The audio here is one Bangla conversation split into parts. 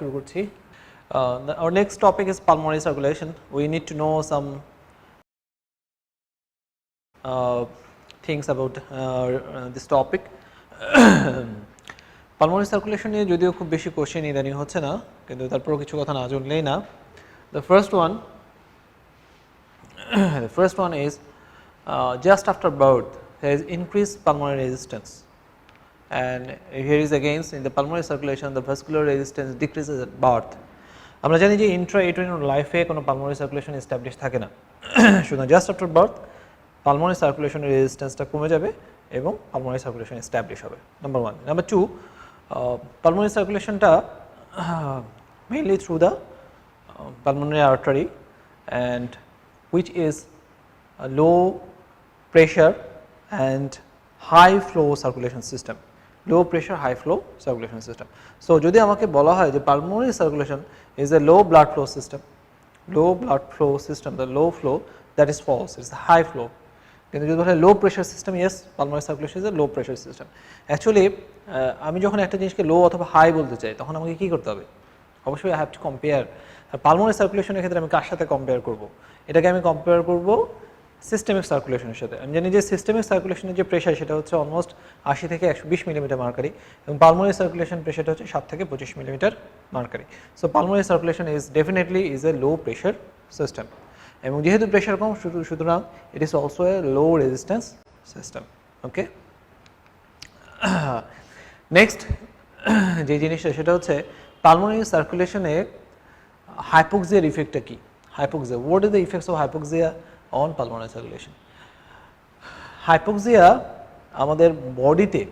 Our next topic is pulmonary circulation. We need to know some things about this topic. Pulmonary circulation নিয়ে যদিও খুব বেশি কোশ্চেন ইদানিং হচ্ছে না, কিন্তু তারপরও কিছু কথা না জানলেই না। The first one is just after birth there is increased pulmonary resistance, and here is against in the pulmonary circulation the vascular resistance decreases at birth. আমরা জানি যে intra-uterine লাইফে কোনো pulmonary circulation established থাকে না, সুতরাং just after birth pulmonary circulation রেজিস্ট্যান্সটা কমে যাবে এবং pulmonary circulation establish হবে, number 1. Number 2, pulmonary circulationটা mainly through the pulmonary artery, and which is a low pressure and high flow circulation system. Low pressure, high flow circulation system. So যদি আমাকে বলা হয় যে pulmonary circulation is a low blood flow system, the low flow, that is false, it's a high flow. কিন্তু যদি বলা হয় low pressure system, yes, pulmonary circulation is a low pressure system. Actually আমি যখন একটা জিনিসকে low অথবা high বলতে চাই তখন আমাকে কি করতে হবে? অবশ্যই I have to compare. Pulmonary circulation এর ক্ষেত্রে আমি কার সাথে compare করব? এটাকে আমি compare করব সিস্টেমিক সার্কুলেশনের সাথে। আমি জানি যে সিস্টেমিক সার্কুলেশনের যে প্রেশার সেটা হচ্ছে অলমোস্ট 80 থেকে 120 মিলিমিটার মার্কারি, এবং পালমোনারি সার্কুলেশন প্রেশারটা হচ্ছে 7 থেকে 25 millimetre mercury. So pulmonary circulation is definitely is a low pressure system, এবং যেহেতু প্রেশার কম সুতরাং it is also a low resistance system. Okay, next যে জিনিসটা সেটা হচ্ছে পালমোনারি সার্কুলেশনে হাইপোক্সিয়ার ইফেক্টটা কি? Hypoxia, what are the effects of hypoxia on pulmonary circulation? Hypoxia আমাদের বডিতে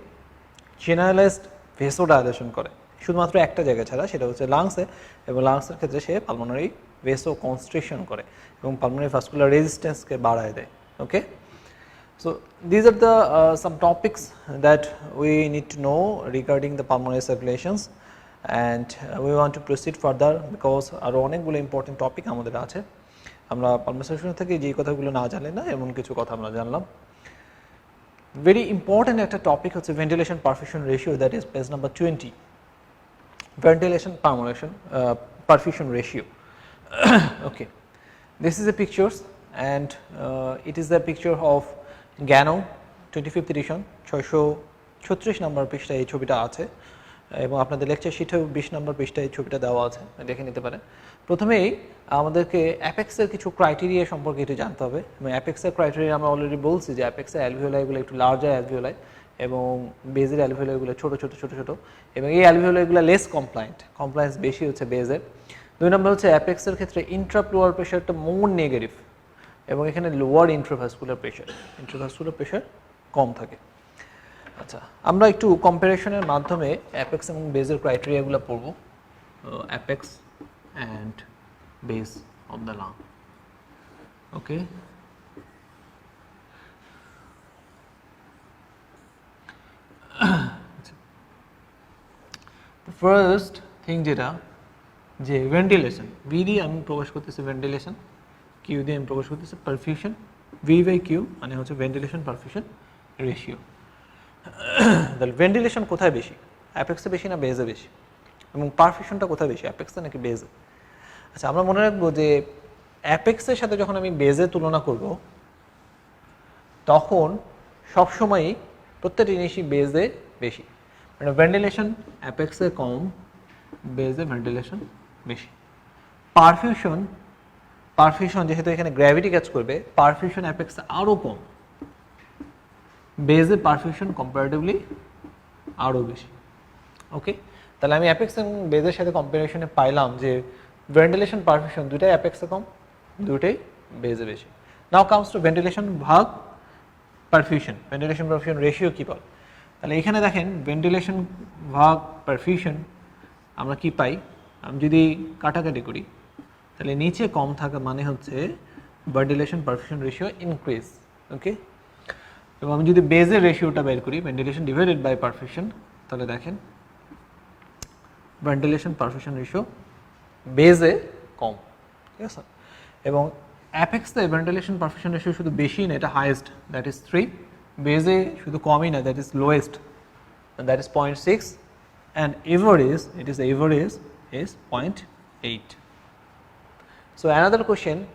জেনারেলাইজড ভেসোডাইলেশন করে, শুধুমাত্র একটা জায়গা ছাড়া, সেটা হচ্ছে লাংসে, এবং লাংসের ক্ষেত্রে সে পালমোনারি ভেসো কনস্ট্রিকশন করে এবং পালমোনারি ভাস্কুলার রেজিস্ট্যান্সকে বাড়ায় দেয়। ওকে, so these are the some topics that we need to know regarding the pulmonary circulations, and we want to proceed further because আরো অনেকগুলো ইম্পর্টেন্ট টপিক আমাদের আছে। আমরা পালমোনারি সার্কুলেশন থেকে যে কথাগুলো না জানি না এমন কিছু কথা আমরা জানলাম। ভেরি ইম্পর্টেন্ট একটা টপিক হচ্ছে ventilation perfusion ratio, that is page number 20, ventilation perfusion ratio. Okay, this is a pictures and it is the picture of Gano 25th edition, 636 নম্বর পৃষ্ঠায় এই ছবিটা আছে, এবং আপনাদের লেকচার শিটেও 20 নম্বর পৃষ্ঠায় এই ছবিটা দেওয়া আছে, দেখে নিতে পারেন। প্রথমেই আমাদেরকে অ্যাপেক্সের কিছু ক্রাইটেরিয়া সম্পর্কে একটু জানতে হবে, এবং অ্যাপেক্সের ক্রাইটেরিয়া আমরা অলরেডি বলছি যে অ্যাপেক্সের অ্যালভিওলাইগুলো একটু লার্জার অ্যালভিওলাই এবং বেজের অ্যালভিওলাইগুলো ছোটো ছোটো, এবং এই অ্যালভিওলাইগুলো লেস কমপ্লায়েন্স বেশি হচ্ছে বেজের। 2 নম্বর হচ্ছে অ্যাপেক্সের ক্ষেত্রে ইন্ট্রাপ্লোয়ার প্রেশারটা মোর নেগেটিভ, এবং এখানে লোয়ার ইন্ট্রাভাস্কুলার প্রেশার কম থাকে। আচ্ছা, আমরা একটু কম্পারিশনের মাধ্যমে অ্যাপেক্স এবং বেজের ক্রাইটেরিয়াগুলো পড়ব। Apex and base of the lung. Okay, first thing যেটা যে ভেন্টিলেশন, ভি দিয়ে আমি প্রকাশ করতেছি ভেন্টিলেশন, কিউ দিয়ে আমি প্রকাশ করতেছি পারফিউশন, ভি বাই কিউ মানে হচ্ছে ভেন্টিলেশন পারফিউশন রেশিও। তাহলে ভেন্টিলেশন কোথায় বেশি, অ্যাপেক্সে বেশি না বেজে বেশি, এবং পারফিউশনটা কোথায় বেশি, অ্যাপেক্সে নাকি বেজে? আচ্ছা, আমরা মনে রাখবো যে অ্যাপেক্সের সাথে যখন আমি বেজে তুলনা করব তখন সবসময়ই প্রত্যেকটা জিনিসই বেজে বেশি, মানে ভেন্টিলেশন অ্যাপেক্সে কম, বেজে ভেন্টিলেশন বেশি। পারফিউশন যেহেতু এখানে গ্র্যাভিটি কাজ করবে, পারফিউশন অ্যাপেক্সে আরও কম, বেজে পারফিউশন কম্পারেটিভলি আরও বেশি। ওকে, তাহলে আমি অ্যাপেক্স এবং বেজের সাথে কম্পারিশনে পাইলাম যে ভেন্টিলেশন পারফিউশন দুটাই অ্যাপেক্সে কম, দুটোই বেজে বেশি। নাও কামস টু ভেন্টিলেশন ভাগ পারফিউশন রেশিও কী বল? তাহলে এখানে দেখেন ভেন্টিলেশন ভাগ পারফিউশন আমরা কি পাই, আমি যদি কাটাকাটি করি তাহলে নিচে কম থাকা মানে হচ্ছে ভেন্টিলেশন পারফিউশন রেশিও ইনক্রিজ। ওকে, এবং আমি যদি বেজের রেশিওটা বের করি, ভেন্টিলেশন ডিভাইডেড বাই পারফিউশন, তাহলে দেখেন ভেন্টিলেশন পারফিউশন রেশিও বেজে কম, ঠিক আছে। এবং অ্যাপেক্সে ভেন্টিলেশন পারফিউশন রেশিও শুধু বেশি না, এটা হাইয়েস্ট, দ্যাট ইজ 3, বেজে শুধু কমই না, that is lowest, that is 0.6, and average, it is average is 0.8. So another question,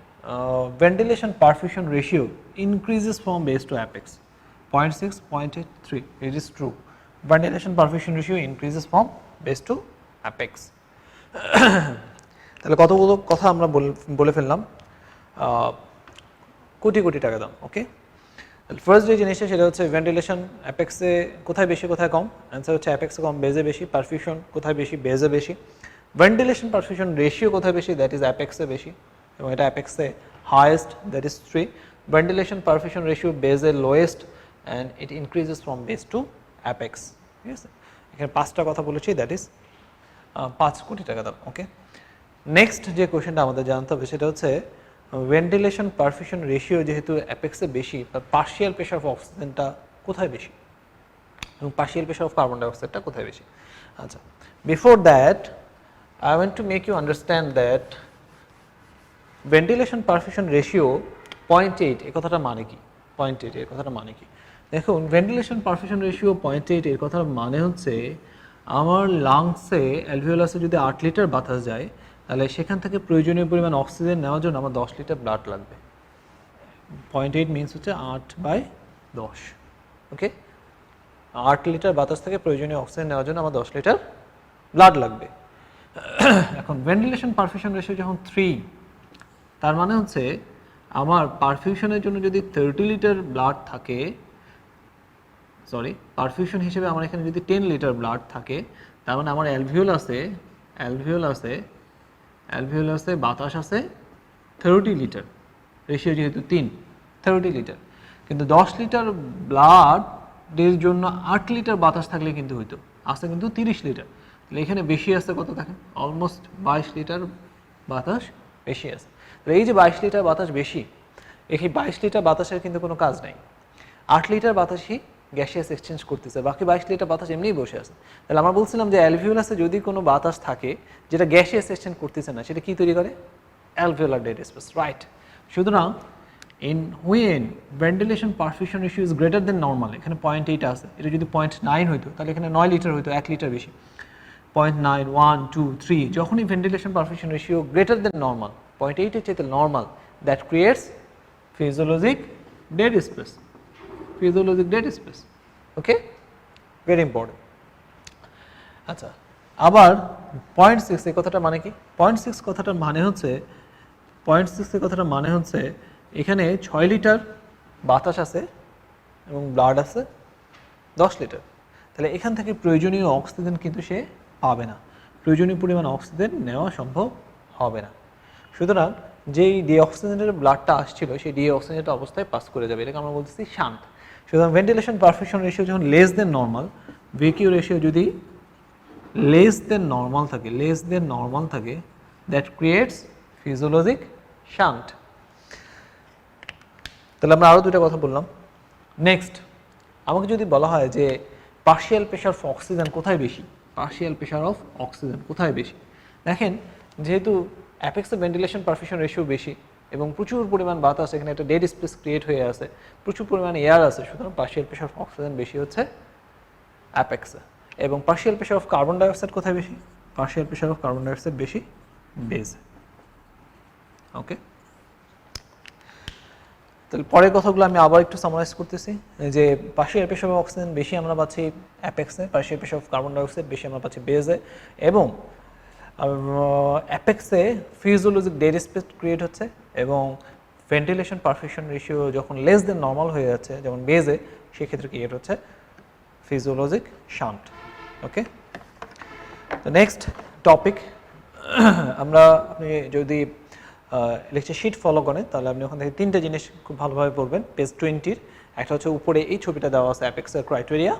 ventilation perfusion ratio increases from base to apex, 0.6, 0.83, it is true. Ventilation perfusion ratio increases from base to apex. তাহলে কতগুলো কথা আমরা বলে ফেললাম, কোটি কোটি টাকা দাম। ওকে, ফার্স্ট যে জিনিসটা সেটা হচ্ছে ভেন্টিলেশন অ্যাপেক্সে কোথায় বেশি কোথায় কম, অ্যান্সার হচ্ছে অ্যাপেক্সে কম বেজে বেশি, পারফিউশন কোথায় বেশি বেজে বেশি, ভেন্টিলেশন পারফিউশন রেশিও কোথায় বেশি, দ্যাট ইজ অ্যাপেক্সে বেশি এবং এটা অ্যাপেক্সে highest, that is 3, ventilation perfusion ratio বেজে lowest and it increases from base to apex. ঠিক আছে, এখানে 5টা কথা বলেছি, দ্যাট ইজ 5 কোটি টাকা দাম। ওকে, নেক্সট যে কোয়েশ্চেনটা আমাদের জানতে হবে সেটা হচ্ছে ভেন্টিলেশন পারফিউশন রেশিও যেহেতু অ্যাপেক্সে বেশি, পার্শিয়াল প্রেশার অফ অক্সিজেনটা কোথায় বেশি এবং পার্শিয়াল প্রেশার অফ কার্বন ডাইঅক্সাইডটা কোথায় বেশি। আচ্ছা, before that I want to make you understand that ventilation perfusion ratio 0.8 এই কথাটা মানে কি, 0.8 এর কথাটা মানে কি। দেখুন, ভেন্টিলেশন পারফিউশন রেশিও 0.8 এর কথার মানে হচ্ছে আমার লাংসে অ্যালভিওলাসে যদি 8 লিটার বাতাস যায় তাহলে সেখান থেকে প্রয়োজনীয় পরিমাণ অক্সিজেন নেওয়ার জন্য আমার 10 লিটার ব্লাড লাগবে। 0.8 মিনস হচ্ছে 8/10। ওকে, 8 লিটার বাতাস থেকে প্রয়োজনীয় অক্সিজেন নেওয়ার জন্য আমার 10 লিটার ব্লাড লাগবে। এখন ভেন্টিলেশন পারফিউশন রেশিও যখন 3, তার মানে হচ্ছে আমার পারফিউশনের জন্য যদি 30 লিটার ব্লাড থাকে, সরি পারফিউশন হিসেবে আমার এখানে যদি 10 লিটার ব্লাড থাকে, তার মানে আমার অ্যালভিওলাসে বাতাস আছে 30 লিটার, রেশিও যেহেতু 30 লিটার, কিন্তু 10 লিটার ব্লাডের জন্য 8 লিটার বাতাস থাকলে কিন্তু হইতো, আছে কিন্তু 30 লিটার, তাহলে এখানে বেশি আছে কত দেখেন, অলমোস্ট 22 লিটার বাতাস বেশি আছে। তাহলে এই যে 22 লিটার বাতাস বেশি, এই 22 লিটার বাতাসের কিন্তু কোনো কাজ নাই, 8 লিটার বাতাসই গ্যাসিয়াস এক্সচেঞ্জ করতেছে, বাকি 22 লিটার বাতাস এমনিই বসে আছে। তাহলে আমরা বলছিলাম যে অ্যালভিওলাসে যদি কোনো বাতাস থাকে যেটা গ্যাসিয়াস এক্সচেঞ্জ করতেছে না, সেটা কি তৈরি করে, অ্যালভিওলার ডেড স্পেস, রাইট। সুতরাং in when ventilation perfusion ratio is greater than normal, এখানে 0.8 আছে, এটা যদি 0.9 হইতো তাহলে এখানে 9 লিটার হইতো, 1 লিটার বেশি, 0.9, 1, 2, 3, যখনই ventilation perfusion ratio greater than normal, 0.8 এর চাইতে normal, that creates physiologic dead space, physiologic dead space. Okay, very important. আচ্ছা, আবার 0.6 এই কথাটা মানে কি, 0.6 কথাটার মানে হচ্ছে 0.6 এর কথাটা মানে হচ্ছে এখানে 6 লিটার বাতাস আছে এবং ব্লাড আছে 10 লিটার, তাহলে এখান থেকে প্রয়োজনীয় অক্সিজেন কিন্তু সে পাবে না, প্রয়োজনীয় পরিমাণ অক্সিজেন নেওয়া সম্ভব হবে না। সুতরাং যেই ডিঅক্সিজেনের ব্লাডটা আসছিল সেই ডিঅক্সিজেনেট অবস্থায় পাস করে যাবে, এটাকে আমরা বলতেছি শান্ত। সুতরাং ভেন্টিলেশন পারফিউশন রেশিও যখন লেস দেন নর্মাল, ভিকিউ রেশিও যদি লেস দেন নর্মাল থাকে, দ্যাট ক্রিয়েটস ফিজিওলজিক শান্ট। তাহলে আমরা আরও দুটো কথা বললাম। নেক্সট, আমাকে যদি বলা হয় যে পার্শিয়াল প্রেশার অফ অক্সিজেন কোথায় বেশি, পার্শিয়াল প্রেশার অফ অক্সিজেন কোথায় বেশি, দেখেন যেহেতু অ্যাপেক্সে ভেন্টিলেশন পারফিউশন রেশিও বেশি এবং প্রচুর পরিমাণ বাতাস, এখানে একটা ডেড স্পেস ক্রিয়েট হয়ে আছে, প্রচুর পরিমাণ এয়ার আছে, সুতরাং পার্শিয়াল প্রেশার অফ অক্সিজেন বেশি হচ্ছে অ্যাপেক্সে। এবং partial pressure of carbon dioxide কোথায় বেশি, partial pressure of carbon dioxide বেশি বেজে। ওকে, তাহলে পরের কথাগুলো আমি আবার একটু সামারাইজ করতেছি, যে পার্শিয়াল প্রেশার অফ অক্সিজেন বেশি আমরা পাচ্ছি অ্যাপেক্সে, partial pressure of carbon dioxide বেশি আমরা পাচ্ছি বেজে, এবং অ্যাপেক্সে ফিজিওলজিক ডেড স্পেস ক্রিয়েট হচ্ছে এবং ভেন্টিলেশন পারফিউশন রেশিও যখন লেস দেন নর্মাল হয়ে যাচ্ছে যেমন বেজে, সেক্ষেত্রে ক্রিয়েট হচ্ছে ফিজিওলজিক শান্ট। ওকে, তো নেক্সট টপিক আমরা, আপনি যদি লেকচার শিট ফলো করেন তাহলে আপনি ওখান থেকে 3টে জিনিস খুব ভালোভাবে পড়বেন। পেজ 20-র একটা হচ্ছে উপরে এই ছবিটা দেওয়া আছে অ্যাপেক্সের ক্রাইটেরিয়া,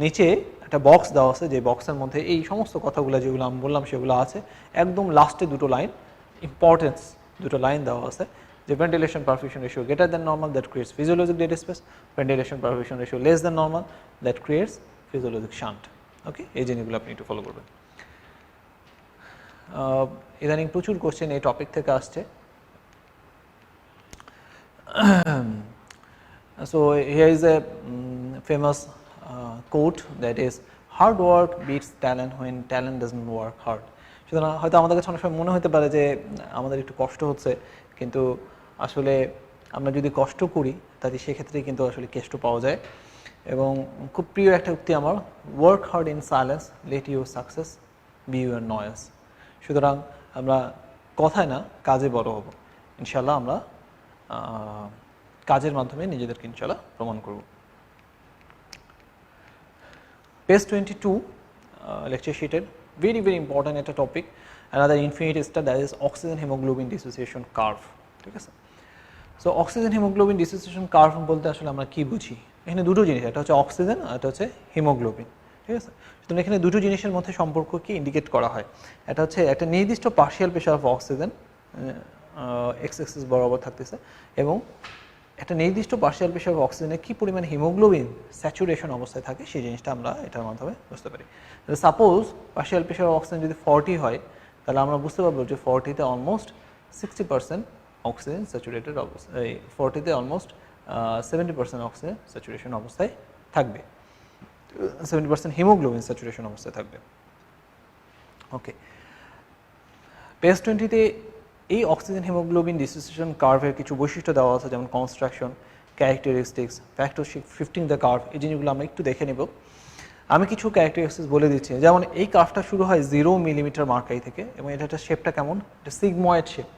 নিচে একটা বক্স দেওয়া আছে যে বক্সের মধ্যে এই সমস্ত কথাগুলো যেগুলো আমি বললাম সেগুলো আছে, একদম লাস্টে দুটো লাইন ইম্পর্টেন্স, দুটো লাইন দেওয়া আছে যে ventilation perfusion ratio greater than normal, that creates physiologic dead space, ventilation perfusion ratio less than normal, that creates physiologic shunt. Okay, এই জিনিসগুলো আপনি একটু ফলো করবেন। ইদানিং প্রচুর কোশ্চেন এই টপিক থেকে আসছে। So here is a famous quote that is, hard work beats talent when talent doesn't work hard. সুতরাং হয়তো আমাদের কাছে অনেক সময় মনে হতে পারে যে আমাদের একটু কষ্ট হচ্ছে, কিন্তু আসলে আমরা যদি কষ্ট করি তাহলে সেক্ষেত্রে কিন্তু আসলে কেষ্ট পাওয়া যায়। এবং খুব প্রিয় একটা উক্তি আমার, work hard in silence, let your success B your noise. সুতরাং আমরা কথায় না কাজে বড় হব ইনশাল্লাহ। আমরা কাজের মাধ্যমে নিজেদেরকে ইনশাল্লাহ প্রমাণ করব। পেজ 22 লেকচার শিটের very very important একটা topic, another infinite star, that is oxygen hemoglobin dissociation curve, ঠিক আছে। So oxygen haemoglobin dissociation curve বলতে আসলে আমরা কি বুঝি? এখানে দুটো জিনিস, একটা হচ্ছে অক্সিজেন আর একটা হচ্ছে হিমোগ্লোবিন, ঠিক আছে। সুতরাং এখানে দুটো জিনিসের মধ্যে সম্পর্ক কি ইন্ডিকেট করা হয়, এটা হচ্ছে একটা নির্দিষ্ট partial pressure of oxygen x axis বরাবর থাকতেছে, এবং একটা নির্দিষ্ট পার্শিয়াল প্রেশার অফ অক্সিজেনে কী পরিমাণ হিমোগ্লোবিন স্যাচুরেশন অবস্থায় থাকে সেই জিনিসটা আমরা এটার মাধ্যমে বুঝতে পারি। Suppose partial pressure of oxygen যদি 40 হয়, তাহলে আমরা বুঝতে পারবো যে 40-তে অলমোস্ট 60% অক্সিজেন স্যাচুরেটেড অবস্থা, এই 40-তে অলমোস্ট 70% অক্সিজেন স্যাচুরেশন অবস্থায় থাকবে, 70% হিমোগ্লোবিন স্যাচুরেশন অবস্থায় থাকবে। ওকে, পেজ 20-তে এই অক্সিজেন হিমোগ্লোবিন ডিসোসিয়েশন কার্ভের কিছু বৈশিষ্ট্য দেওয়া আছে, যেমন construction, characteristics, factor shifting the curve, এই জিনিসগুলো আমরা একটু দেখে নেব। আমি কিছু ক্যারেক্টারিস্টিক্স বলে দিচ্ছি, যেমন এই কার্ভটা শুরু হয় 0 মিলিমিটার মার্কারি থেকে, এবং এটা শেপটা কেমন, এটা সিগময়েড শেপ।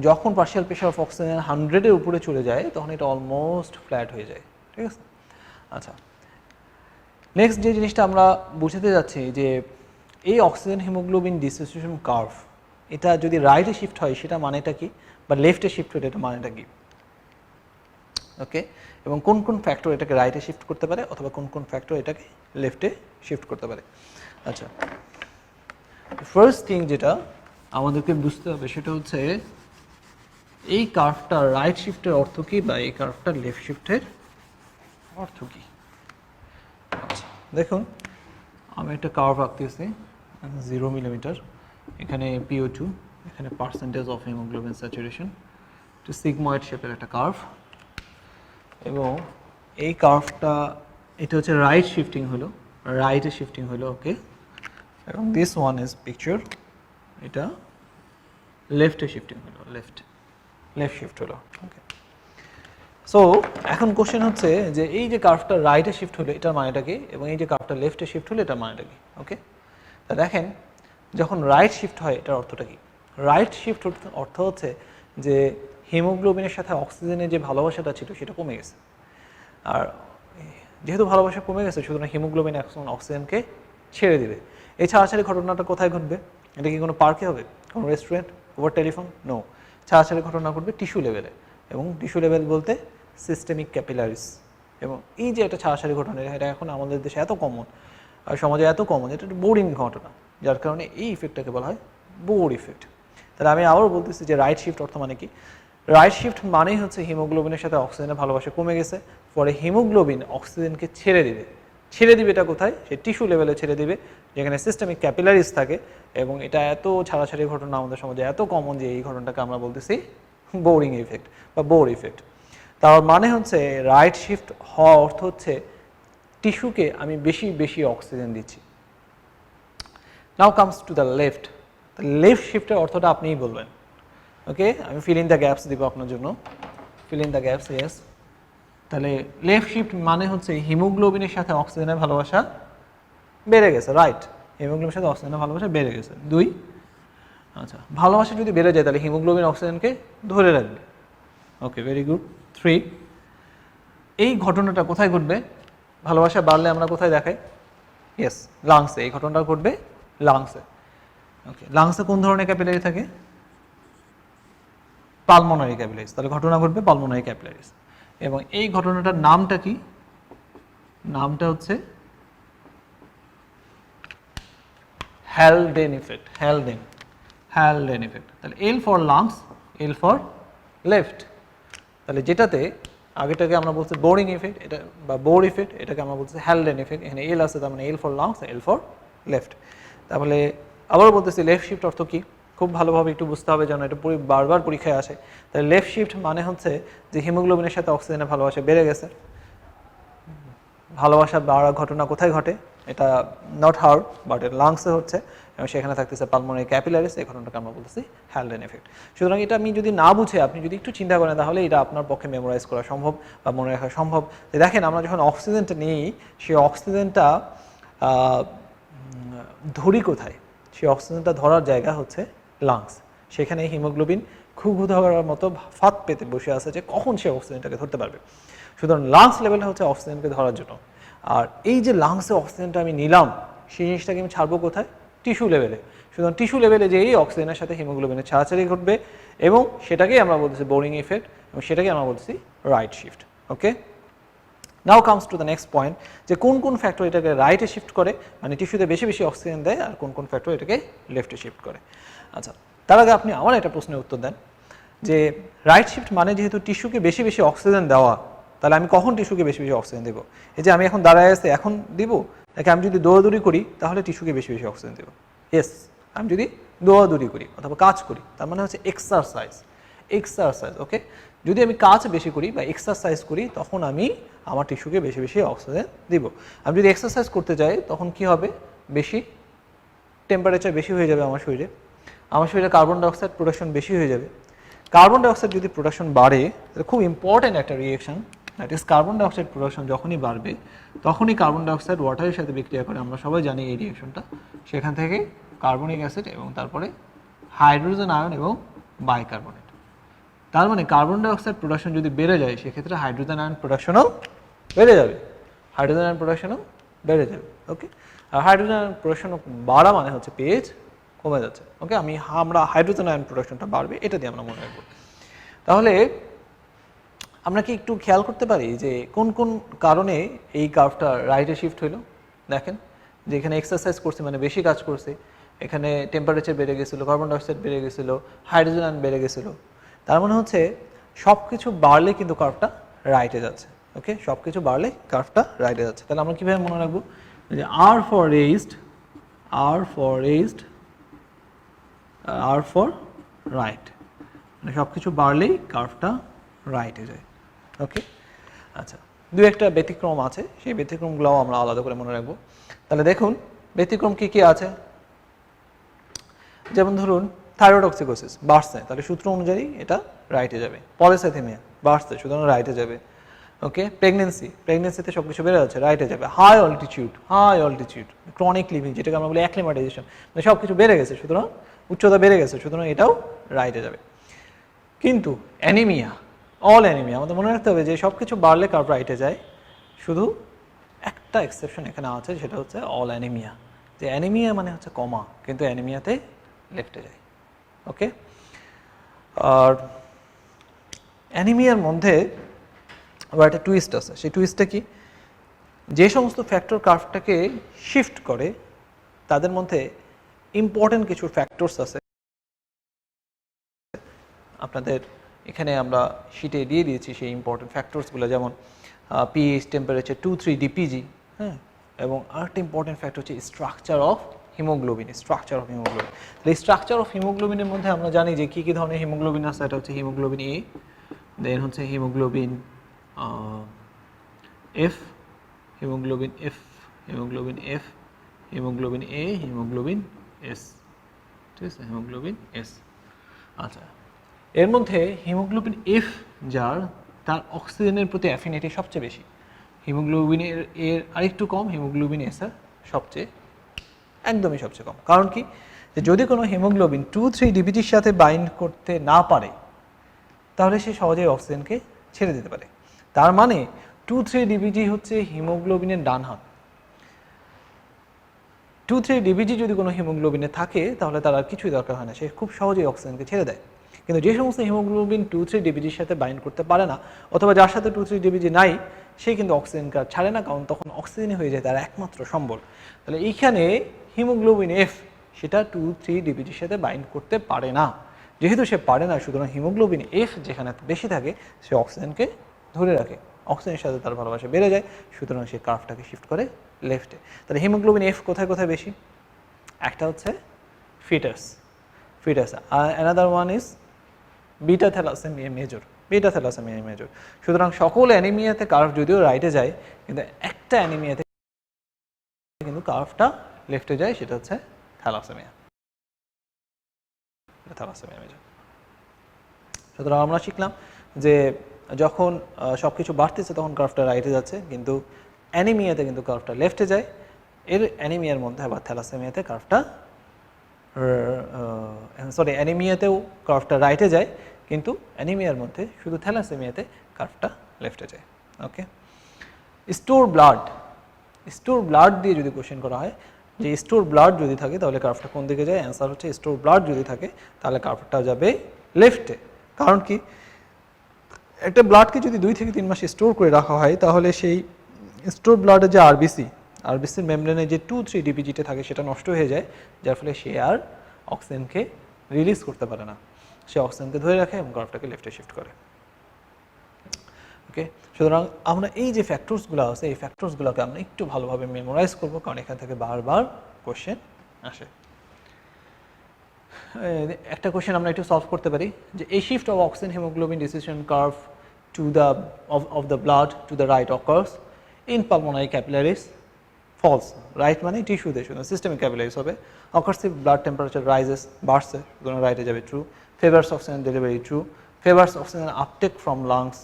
যখন পার্শিয়াল প্রেশার অফ অক্সিজেন 100-এর উপরে চলে যায় তখন এটা অলমোস্ট ফ্ল্যাট হয়ে যায়, ঠিক আছে। আচ্ছা, নেক্সট যে জিনিসটা আমরা বুঝতে যাচ্ছি যে এই অক্সিজেন হিমোগ্লোবিন ডিসোসিয়েশন কার্ভ, এটা যদি রাইটে শিফট হয় সেটা মানেটা কি, বা লেফটে শিফট হলে এটা মানেটা কি, ওকে, এবং কোন কোন ফ্যাক্টর এটাকে রাইটে শিফট করতে পারে অথবা কোন কোন ফ্যাক্টর এটাকে লেফটে শিফট করতে পারে। আচ্ছা, ফার্স্ট থিং যেটা আমাদেরকে বুঝতে হবে সেটা হচ্ছে এই কার্ভটা রাইট শিফটের অর্থ কী, বা এই কার্ভটা লেফট শিফটের অর্থ কী। আচ্ছা, দেখুন আমি একটা কার্ভ আঁকতেছি 0 মিলিমিটার, এখানে PO2, এখানে পার্সেন্টেজ অফ হিমোগ্লোবিন স্যাচুরেশন, একটু সিগময়েড শেপের একটা কার্ভ, এবং এই কার্ভটা এটা হচ্ছে রাইট শিফটিং হলো, রাইটে শিফটিং হলো, ওকে, এবং দিস ওয়ান ইজ পিকচার, এটা লেফটে শিফটিং হলো, লেফট শিফট হলো, ওকে। সো এখন কোশ্চেন হচ্ছে যে এই যে কার্ভটা রাইটে শিফট হলো এটার মানেটা কি, এবং এই যে কার্ভটা লেফটে শিফট হলো এটার মানেটা কি, ওকে। তা দেখেন যখন রাইট শিফট হয় এটার অর্থটা কি, রাইট শিফট অর্থ হচ্ছে যে হিমোগ্লোবিনের সাথে অক্সিজেনের যে ভালোবাসাটা ছিল সেটা কমে গেছে, আর যেহেতু ভালোবাসা কমে গেছে সুতরাং হিমোগ্লোবিন এখন অক্সিজেনকে ছেড়ে দিবে। এই ছাড়াছাড়ি ঘটনাটা কোথায় ঘটবে, এটা কি কোনো পার্কে হবে, কোনো রেস্টুরেন্ট, ওভার টেলিফোন? নো, ছাড়াছাড়ি ঘটনা ঘটবে টিস্যু লেভেলে, এবং টিস্যু লেভেল বলতে সিস্টেমিক ক্যাপিলারিস। এবং এই যে একটা ছাড়াছাড়ি ঘটনা, এটা এখন আমাদের দেশে এত কমন আর সমাজে এত কমন, এটা একটা বোরিং ঘটনা, যার কারণে এই ইফেক্টটাকে বলা হয় বোর ইফেক্ট। তাহলে আমি আবারও বলতেছি যে রাইট শিফট অর্থ মানে কি, রাইট শিফট মানেই হচ্ছে হিমোগ্লোবিনের সাথে অক্সিজেনের ভালোবাসা কমে গেছে, পরে হিমোগ্লোবিন অক্সিজেনকে ছেড়ে দিবে। ছেড়ে দিবে এটা কোথায়, সে টিস্যু লেভেলে ছেড়ে দিবে যেখানে সিস্টেমিক ক্যাপিলারিস থাকে, এবং এটা এত ছাড়াছাড়ি ঘটনা আমাদের সমাজে এত কমন যে এই ঘটনাটাকে আমরা বলতেছি বোরিং ইফেক্ট বা বোর ইফেক্ট। তার মানে হচ্ছে রাইট শিফট হওয়া অর্থ হচ্ছে টিস্যুকে আমি বেশি বেশি অক্সিজেন দিচ্ছি। Now comes to the left, left শিফটের অর্থটা আপনিই বলবেন, ওকে। আমি ফিল ইন দ্য গ্যাপস দিব আপনার জন্য, fill in the gaps, yes. তাহলে লেফট শিফট মানে হচ্ছে হিমোগ্লোবিনের সাথে অক্সিজেনের ভালোবাসা বেড়ে গেছে, রাইট, হিমোগ্লোবিনের সাথে অক্সিজেনের ভালোবাসা বেড়ে গেছে। 2, আচ্ছা, ভালোবাসা যদি বেড়ে যায় তাহলে হিমোগ্লোবিন অক্সিজেনকে ধরে রাখবে, ওকে, ভেরি গুড। 3, এই ঘটনাটা কোথায় ঘটবে, ভালোবাসা বাড়লে আমরা কোথায় দেখাই, ইয়েস, লাংসে, এই ঘটনাটা ঘটবে লাংসে, ওকে। লাংসে কোন ধরনের ক্যাপিলারি থাকে, পালমোনারি ক্যাপিলারিস, তাহলে ঘটনা ঘটবে পালমোনারি ক্যাপিলারিস। এবং এই ঘটনাটার নামটা কি, নামটা হচ্ছে হ্যালডেন ইফেক্ট, হ্যালডেন ইফেক্ট। তাহলে L for lungs, L for left. তাহলে যেটাতে আগেটাকে আমরা বলছি বোরিং ইফেক্ট, এটা বা বোর ইফেক্ট, এটাকে আমরা বলছি হ্যালডেন ইফেক্ট। এখানে এল আছে, তার মানে এল for lungs, L for left. তাহলে আবারও বলতেছি লেফট শিফট অর্থ কি, খুব ভালোভাবে একটু বুঝতে হবে যেন এটা বারবার পরীক্ষায় আসে। তাহলে লেফট শিফট মানে হচ্ছে যে হিমোগ্লোবিনের সাথে অক্সিজেনের ভালোবাসা বেড়ে গেছে। ভালোবাসা বাড়ার ঘটনা কোথায় ঘটে, এটা নট হার্ট বাট লাংসে হচ্ছে, এবং সেখানে থাকতেছে পালমোনারি ক্যাপিলারিস, এই ঘটনাটাকে আমরা বলতেছি হ্যালডেন এফেক্ট। সুতরাং এটা আমি যদি না বুঝে আপনি যদি একটু চিন্তা করেন তাহলে এটা আপনার পক্ষে মেমোরাইজ করা সম্ভব বা মনে রাখা সম্ভব। যে দেখেন আমরা যখন অক্সিজেনটা নিই সেই অক্সিজেনটা ধরি কোথায়? সেই অক্সিজেনটা ধরার জায়গা হচ্ছে লাংস। সেখানে হিমোগ্লোবিন ঘুঘু ধরার মতো ফাঁদ পেতে বসে আছে যে কখন সে অক্সিজেনটাকে ধরতে পারবে। সুতরাং লাংস লেভেলটা হচ্ছে অক্সিজেনকে ধরার জন্য। আর এই যে লাংসে অক্সিজেনটা আমি নিলাম সেই জিনিসটাকে আমি ছাড়বো কোথায়? টিস্যু লেভেলে। সুতরাং টিস্যু লেভেলে যে এই অক্সিজেনের সাথে হিমোগ্লোবিনের ছাড়াছাড়ি ঘটবে এবং সেটাকেই আমরা বলতেছি বোরিং ইফেক্ট এবং সেটাকে আমরা বলতেছি right shift. Okay, now comes to the next point, যে কোন কোন ফ্যাক্টর এটাকে রাইটে শিফট করে, মানে টিস্যুতে বেশি বেশি অক্সিজেন দেয়, আর কোন কোন ফ্যাক্টর এটাকে লেফটে শিফট করে। আচ্ছা, তার আগে আপনি আমার একটা প্রশ্নের উত্তর দেন যে রাইট শিফট মানে যেহেতু টিস্যুকে বেশি বেশি অক্সিজেন দেওয়া, তাহলে আমি কখন টিস্যুকে বেশি বেশি অক্সিজেন দেবো? এই যে আমি এখন দাঁড়ায় আছি এখন দিব, নাকি আমি যদি দৌড়াদৌড়ি করি তাহলে টিস্যুকে বেশি বেশি অক্সিজেন দেবো? ইয়েস, আমি যদি দৌড়াদৌড়ি করি অথবা কাজ করি, তার মানে হচ্ছে এক্সারসাইজ। ওকে, যদি আমি কাজ বেশি করি বা এক্সারসাইজ করি তখন আমি আমার টিস্যুকে বেশি বেশি অক্সিজেন দিব। আমি যদি এক্সারসাইজ করতে যাই তখন কি হবে? বেশি টেম্পারেচার বেশি হয়ে যাবে আমার শরীরে কার্বন ডাইঅক্সাইড প্রোডাকশন বেশি হয়ে যাবে। কার্বন ডাইঅক্সাইড যদি প্রোডাকশন বাড়ে, তাহলে খুব ইম্পর্ট্যান্ট একটা reaction, that is carbon dioxide production যখনই বাড়বে তখনই কার্বন ডাইঅক্সাইড ওয়াটারের সাথে বিক্রিয়া করে, আমরা সবাই জানি এই রিয়েকশনটা। সেখান থেকে কার্বনিক অ্যাসিড এবং তারপরে হাইড্রোজেন আয়ন এবং বাইকার্বনেট। তার মানে কার্বন ডাইঅক্সাইড প্রোডাকশন যদি বেড়ে যায় সেক্ষেত্রে হাইড্রোজেন আয়ন প্রোডাকশনও বেড়ে যাবে। ওকে, আর হাইড্রোজেন আয়ন প্রোডাকশন বাড়া মানে হচ্ছে পেজ কমে যাচ্ছে। ওকে, আমরা হাইড্রোজেন আয়ন প্রোডাকশনটা বাড়বে এটা দিয়ে আমরা মনে রাখবো। তাহলে আমরা কি একটু খেয়াল করতে পারি যে কোন কোন কারণে এই কার্ভটা রাইটে শিফট হইলো? দেখেন যে এখানে এক্সারসাইজ করছে মানে বেশি কাজ করছে, এখানে টেম্পারেচার বেড়ে গেছিলো, কার্বন ডাইঅক্সাইড বেড়ে গেছিলো, হাইড্রোজেন আয়ন বেড়ে গেছিলো। তার মানে হচ্ছে সব কিছু বাড়লে কিন্তু কার্ভটা রাইটে যাচ্ছে। ওকে, সব কিছু বাড়লে কার্ভটা রাইটে যাচ্ছে। তাহলে আমরা কীভাবে মনে রাখবো? যে আর ফর রাইট, মানে সব কিছু বাড়লেই কার্ভটা রাইটে যায়। ওকে, আচ্ছা, দু একটা ব্যতিক্রম আছে, সেই ব্যতিক্রমগুলোও আমরা আলাদা করে মনে রাখবো। তাহলে দেখুন ব্যতিক্রম কী কী আছে। যেমন ধরুন থাইরয়েডক্সিকোসিস বাড়ছে, তাহলে সূত্র অনুযায়ী এটা রাইটে যাবে। পলিসাইথেমিয়া বাড়ছে, সুতরাং রাইটে যাবে। ওকে, প্রেগনেন্সিতে সব কিছু বেড়ে যাচ্ছে, রাইটে যাবে। হাই অল্টিটিউড ক্রনিক লিভিং, যেটাকে আমরা বলি অ্যাক্লিমাটাইজেশন, মানে সব কিছু বেড়ে গেছে, সুতরাং উচ্চতা বেড়ে গেছে, সুতরাং এটাও রাইটে যাবে। কিন্তু অ্যানিমিয়া, আমাদের মনে রাখতে হবে যে সব কিছু বাড়লে কার্ভ রাইটে যায়, শুধু একটা এক্সেপশন এখানে আছে, সেটা হচ্ছে অল অ্যানিমিয়া। যে অ্যানিমিয়া মানে হচ্ছে কমা, কিন্তু অ্যানিমিয়াতে লেফটে যায়। ওকে, আর অ্যানিমিয়ার মধ্যে আবার একটা টুইস্ট আছে। সেই টুইস্টটা কি? যে সমস্ত ফ্যাক্টর কার্ভটাকে শিফট করে তাদের মধ্যে ইম্পর্টেন্ট কিছু ফ্যাক্টরস আছে, আপনাদের এখানে আমরা শিটে দিয়ে দিয়েছি সেই ইম্পর্টেন্ট ফ্যাক্টরসগুলো, যেমন পিএইচ, টেম্পারেচার, 2,3 ডিপিজি, হ্যাঁ, এবং আরেকটা ইম্পর্টেন্ট ফ্যাক্টর হচ্ছে স্ট্রাকচার অফ হিমোগ্লোবিন। তাহলে স্ট্রাকচার অফ হিমোগ্লোবিনের মধ্যে আমরা জানি যে কী কী ধরনের হিমোগ্লোবিন আছে। এটা হচ্ছে হিমোগ্লোবিন এ, দেন হচ্ছে হিমোগ্লোবিন এফ, হিমোগ্লোবিন এ, হিমোগ্লোবিন এস, ঠিক আছে, হিমোগ্লোবিন এস। আচ্ছা, এর মধ্যে হিমোগ্লোবিন এফ তার অক্সিজেনের প্রতি অ্যাফিনিটি সবচেয়ে বেশি, হিমোগ্লোবিনের এর আরেকটু কম, হিমোগ্লোবিন এস এর একদমই সবচেয়ে কম। কারণ কি? যে যদি কোনো হিমোগ্লোবিন 2,3 ডিবিজির সাথে বাইন্ড করতে না পারে তাহলে সে সহজেই অক্সিজেনকে ছেড়ে দিতে পারে। তার মানে 2,3 ডিবিজি হচ্ছে হিমোগ্লোবিনের ডান হাত। 2,3 ডিবিজি যদি কোনো হিমোগ্লোবিনে থাকে তাহলে তার আর কিছুই দরকার হয় না, সে খুব সহজেই অক্সিজেনকে ছেড়ে দেয়। কিন্তু যে সমস্ত হিমোগ্লোবিন 2,3 ডিবিজির সাথে বাইন্ড করতে পারে না, অথবা যার সাথে 2,3 ডিবিজি নাই, সে কিন্তু অক্সিজেনকে আর ছাড়ে না, কারণ তখন অক্সিজেনই হয়ে যায় তার একমাত্র সম্বল। তাহলে এইখানে হিমোগ্লোবিন এফ সেটা 2,3 ডিবিজির সাথে বাইন্ড করতে পারে না। যেহেতু সে পারে না, সুতরাং হিমোগ্লোবিন এফ যেখানে বেশি থাকে সে অক্সিজেনকে ধরে রাখে, অক্সিজেনের সাথে তার ভালোবাসা বেড়ে যায়, সুতরাং সে কার্ভটাকে শিফট করে লেফটে। তাহলে হিমোগ্লোবিন এফ কোথায় কোথায় বেশি? একটা হচ্ছে fetus, another one is beta thalassaemia major. সুতরাং সকল অ্যানিমিয়াতে কার্ভ যদিও রাইটে যায়, কিন্তু একটা অ্যানিমিয়াতে কিন্তু কার্ভটা লেফটে যায়, সেটা হচ্ছে থ্যালাসেমিয়া। Thalassaemia major. সুতরাং আমরা শিখলাম যে যখন সব কিছু বাড়তেছে তখন কার্ভটা রাইটে যাচ্ছে, কিন্তু অ্যানিমিয়াতে কিন্তু কার্ভটা লেফটে যায়। এর অ্যানিমিয়ার মধ্যে আবার থ্যালাসেমিয়াতে কার্ভটা অ্যানিমিয়াতেও কার্ভটা রাইটে যায়, কিন্তু অ্যানিমিয়ার মধ্যে শুধু থ্যালাসেমিয়াতে কার্ভটা লেফটে যায়। ওকে, স্টোর ব্লাড দিয়ে যদি কোশ্চেন করা হয় যে স্টোর ব্লাড যদি থাকে তাহলে কার্ভটা কোন দিকে যায়, অ্যান্সার হচ্ছে স্টোর ব্লাড যদি থাকে তাহলে কার্ভটা যাবে লেফটে। কারণ কি, একটা ব্লাডকে যদি 2 থেকে 3 মাস স্টোর করে রাখা হয় তাহলে সেই স্টোর ব্লাডের যে আরবিসির মেমব্রেনে যে 2-3 ডিপিজিটা থাকে সেটা নষ্ট হয়ে যায়, যার ফলে সে আর অক্সিজেনকে রিলিজ করতে পারে না, সে অক্সিজেনকে ধরে রাখে এবং কার্ভটাকে লেফটে শিফট করে। ওকে, সুতরাং আমরা এই যে ফ্যাক্টরসগুলো আছে এই ফ্যাক্টরসগুলোকে আমরা একটু ভালোভাবে মেমোরাইজ করবো, কারণ এখান থেকে বারবার কোশ্চেন আসে। একটা কোশ্চেন আমরা একটু সলভ করতে পারি যে এই shift of oxygen haemoglobin decision curve to the of the blood to the right occurs in pulmonary capillaries. False, right মানে টিস্যুতে, শুধু সিস্টেমিক ক্যাপিলারিজ হবে। occurs if blood temperature rises, বাড়ছে, সুতরাং রাইটে যাবে true. Favours oxygen delivery true. Favours oxygen uptake from lungs,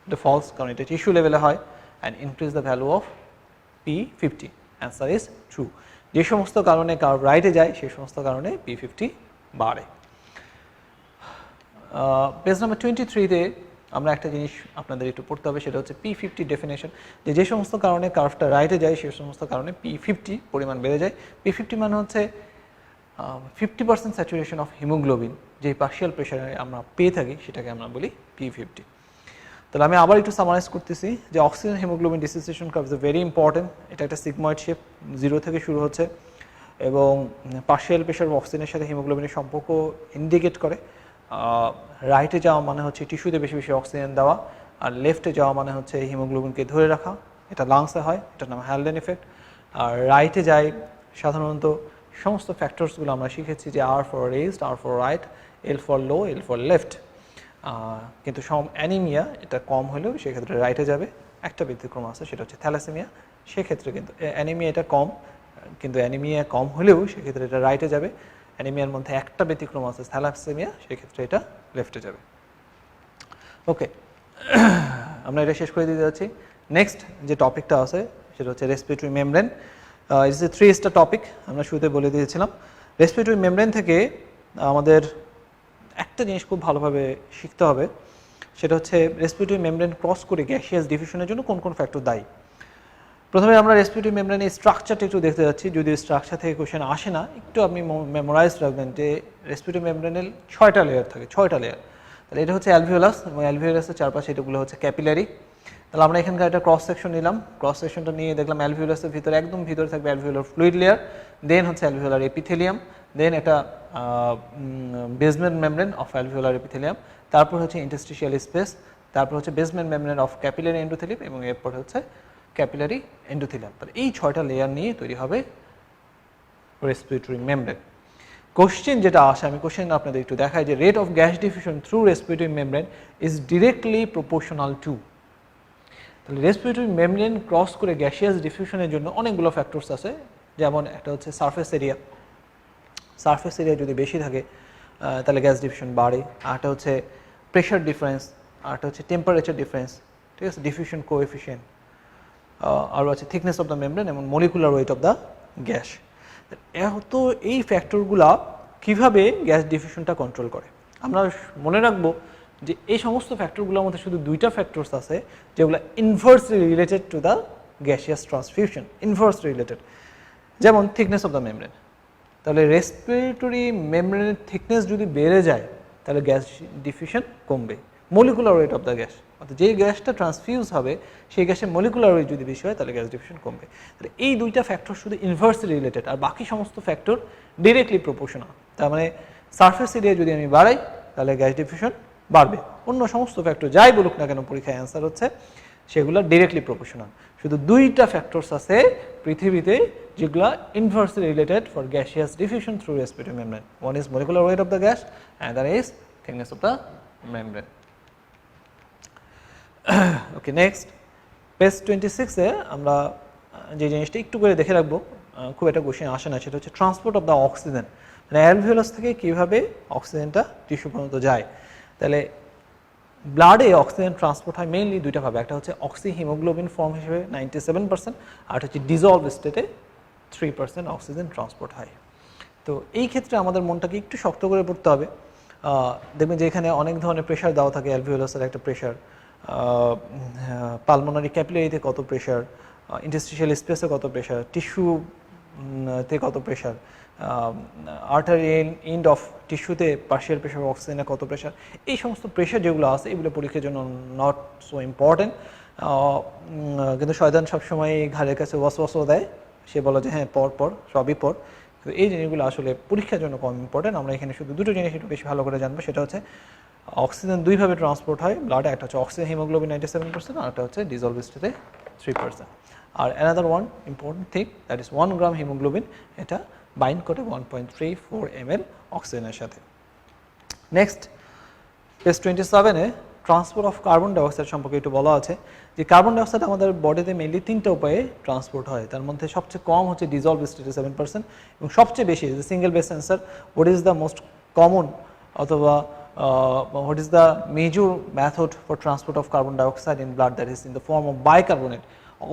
এটা ফলস, কারণ এটা টিস্যু লেভেলে হয়। And increase the value of P50, answer is true. যে সমস্ত কারণে কার্ভ রাইটে যায় সেই সমস্ত কারণে P50 বাড়ে। পেজ নাম্বার 23-তে আমরা একটা জিনিস আপনাদের একটু পড়তে হবে, সেটা হচ্ছে P50 ডেফিনেশন, যে সমস্ত কারণে কার্ভটা রাইটে যায় সেই সমস্ত কারণে P50 পরিমাণ বেড়ে যায়। P50 মানে হচ্ছে 50% স্যাচুরেশন অফ হিমোগ্লোবিন, যে পার্শিয়াল প্রেশারে আমরা পেয়ে থাকি সেটাকে আমরা বলি P50। তাহলে আমি আবার একটু সামারাইজ করতেছি যে oxygen haemoglobin dissociation curve is very important. এটা একটা সিগময়েড শেপ, 0 থেকে শুরু হচ্ছে এবং পার্শিয়াল প্রেশার অক্সিজেনের সাথে হিমোগ্লোবিনের সম্পর্ক ইন্ডিকেট করে। রাইটে যাওয়া মানে হচ্ছে টিস্যুতে বেশি বেশি অক্সিজেন দেওয়া, আর লেফটে যাওয়া মানে হচ্ছে হিমোগ্লোবিনকে ধরে রাখা, এটা লাংসে হয়, এটার নাম হ্যালডেন ইফেক্ট। আর রাইটে যায় সাধারণত সমস্ত ফ্যাক্টরসগুলো আমরা শিখেছি যে R for raised, R for right, L for low, L for left. কিন্তু অ্যানিমিয়া এটা কম হলেও সেক্ষেত্রে রাইটে যাবে। একটা ব্যতিক্রম আছে, সেটা হচ্ছে থ্যালাসেমিয়া, সেক্ষেত্রে কিন্তু অ্যানিমিয়া এটা কম, কিন্তু অ্যানিমিয়া কম হলেও সেক্ষেত্রে এটা রাইটে যাবে। অ্যানিমিয়ার মধ্যে একটা ব্যতিক্রম আছে থ্যালাসেমিয়া, সেক্ষেত্রে এটা লেফটে যাবে। ওকে, আমরা এটা শেষ করে দিতে যাচ্ছি। নেক্সট যে টপিকটা আছে সেটা হচ্ছে respiratory membrane. It's a 3 star topic, আমরা শুরুতে বলে দিয়েছিলাম। রেসপিরেটরি মেমব্রেন থেকে আমাদের একটা জিনিস খুব ভালোভাবে শিখতে হবে, সেটা হচ্ছে রেসপিরেটরি মেমব্রেন ক্রস করে গ্যাসিয়াস ডিফিউশনের জন্য কোন কোন ফ্যাক্টর দায়ী। প্রথমে আমরা রেসপিরেটরি মেমব্রেনের স্ট্রাকচারটা একটু দেখতে যাচ্ছি, যদি স্ট্রাকচার থেকে কোশ্চেন আসে না একটু আপনি মেমোরাইজ রাখবেন যে রেসপিরেটরি মেমব্রেনের 6টা লেয়ার থাকে, 6টা লেয়ার। তাহলে এটা হচ্ছে অ্যালভিওলাস এবং অ্যালভিওলাসের চারপাশে এটাগুলো হচ্ছে ক্যাপিলারি। তাহলে আমরা এখানকার একটা ক্রস সেকশন নিলাম, ক্রস সেকশনটা নিয়ে দেখলাম অ্যালভিওলাসের ভিতরে একদম ভিতরে থাকবে অ্যালভিওলার ফ্লুইড লেয়ার, দেন হচ্ছে অ্যালভিওলার এপিথেলিয়াম, দেন এটা basement membrane of alveolar epithelium, তারপর হচ্ছে ইন্টারস্টিশিয়াল স্পেস, তারপর হচ্ছে basement membrane of capillary endothelium এবং এরপর হচ্ছে ক্যাপিলারি এন্ডোথেলিয়াম। তাহলে এই 6টা লেয়ার নিয়ে তৈরি হবে রেসপিরেটরি মেমব্রেন। কোশ্চেন যেটা আসে, আমি কোশ্চেন আপনাদের একটু দেখাই যে rate of gas diffusion through respiratory membrane is directly proportional to. তাহলে রেসপিরেটরি মেমব্রেন ক্রস করে গ্যাসিয়াস ডিফিউশনের জন্য অনেকগুলো ফ্যাক্টরস আছে, যেমন একটা হচ্ছে সারফেস এরিয়া, সারফেস এরিয়া যদি বেশি থাকে তাহলে গ্যাস ডিফিউশন বাড়ে। আরটা হচ্ছে প্রেশার ডিফারেন্স, আরটা হচ্ছে টেম্পারেচার ডিফারেন্স, ঠিক আছে, ডিফিউশন কোএফিশিয়েন্ট, আরও আছে থিকনেস অফ দ্য মেমব্রেন এবং molecular weight of the gas. তো এই ফ্যাক্টরগুলা কীভাবে গ্যাস ডিফিউশনটা কন্ট্রোল করে, আমরা মনে রাখবো যে এই সমস্ত ফ্যাক্টরগুলোর মধ্যে শুধু 2টা ফ্যাক্টরস আছে যেগুলো inversely related to the gaseous transfusion, inversely related. যেমন থিকনেস অফ দ্য মেমব্রেন, তাহলে রেসপিরেটরি মেমব্রেনের থিকনেস যদি বেড়ে যায় তাহলে গ্যাস ডিফিউশন কমবে। Molecular weight of the gas, অর্থাৎ যে গ্যাসটা ট্রান্সফিউজ হবে সেই গ্যাসের মলিকুলার ওয়েট যদি বেশি হয় তাহলে গ্যাস ডিফিউশন কমবে। তাহলে এই 2টা ফ্যাক্টর শুধু ইনভার্সলি রিলেটেড, আর বাকি সমস্ত ফ্যাক্টর ডিরেক্টলি প্রপোর্শনাল। তার মানে সারফেস এরিয়া যদি আমি বাড়াই তাহলে গ্যাস ডিফিউশন বাড়বে, অন্য সমস্ত ফ্যাক্টর যাই বলুক না কেন পরীক্ষায় অ্যান্সার হচ্ছে সেগুলো ডিরেক্টলি প্রপোর্শনাল। শুধু 2টা ফ্যাক্টরস আছে পৃথিবীতে যেগুলো inversely related for gaseous diffusion through respiratory membrane. One is molecular weight of the gas and that is thickness of the membrane. Okay, next page 26-এ আমরা যে জিনিসটা একটু করে দেখে রাখবো, খুব একটা কোশ্চেন আসে না, সেটা হচ্ছে ট্রান্সপোর্ট অফ দ্য অক্সিজেন মানে অ্যালভিওলাস থেকে কীভাবে অক্সিজেনটা টিস্যু পর্যন্ত যায়। তাহলে ব্লাডে অক্সিজেন ট্রান্সপোর্ট হয় মেইনলি দুইটা ভাবে, একটা হচ্ছে অক্সি হিমোগ্লোবিন ফর্ম হিসেবে 97%, আর হচ্ছে ডিজলভ স্টেটে 3% অক্সিজেন ট্রান্সপোর্ট হয়। তো এই ক্ষেত্রে আমাদের মনটাকে একটু শক্ত করে পড়তে হবে। দেখবেন যে এখানে অনেক ধরনের প্রেশার দেওয়া থাকে, অ্যালভিওলাসের একটা প্রেশার, পালমোনারি ক্যাপিলারিতে কত প্রেশার, ইন্টারস্টিশিয়াল স্পেসে কত প্রেশার, টিস্যুতে কত প্রেশার, আর্টারিয়াল এন্ড অফ টিস্যুতে পার্শিয়াল প্রেশার অক্সিজেনে কত প্রেশার, এই সমস্ত প্রেশার যেগুলো আছে এগুলো পরীক্ষার জন্য নট সো ইম্পর্টেন্ট। কিন্তু শয়তান সবসময় ঘাড়ের কাছে ওয়াসওয়াসও দেয়, সে বলে যে হ্যাঁ পর সবই পর। তো এই জিনিসগুলো আসলে পরীক্ষার জন্য কম ইম্পর্টেন্ট। আমরা এখানে শুধু দুটো জিনিস একটু বেশি ভালো করে জানবো, সেটা হচ্ছে অক্সিজেন দুইভাবে ট্রান্সপোর্ট হয় ব্লাডে, একটা হচ্ছে অক্সিজেন হিমোগ্লোবিন 97% আর একটা হচ্ছে ডিজলভ স্টেটে 3%। আর another one important thing that is 1 gram haemoglobin, এটা বাইন্ড করে 1.34 ml অক্সিজেনের সাথে। নেক্সট পেজ 27-এ ট্রান্সপোর্ট অফ কার্বন ডাইঅক্সাইড সম্পর্কে একটু বলা আছে যে কার্বন ডাইঅক্সাইড আমাদের বডিতে মেনলি 3টা উপায়ে ট্রান্সপোর্ট হয়। তার মধ্যে সবচেয়ে কম হচ্ছে ডিজলভ স্টেটে 7% এবং সবচেয়ে বেশি single base answer what is the most common অথবা what is the major method for transport of carbon dioxide in blood, that is in the form of bicarbonate,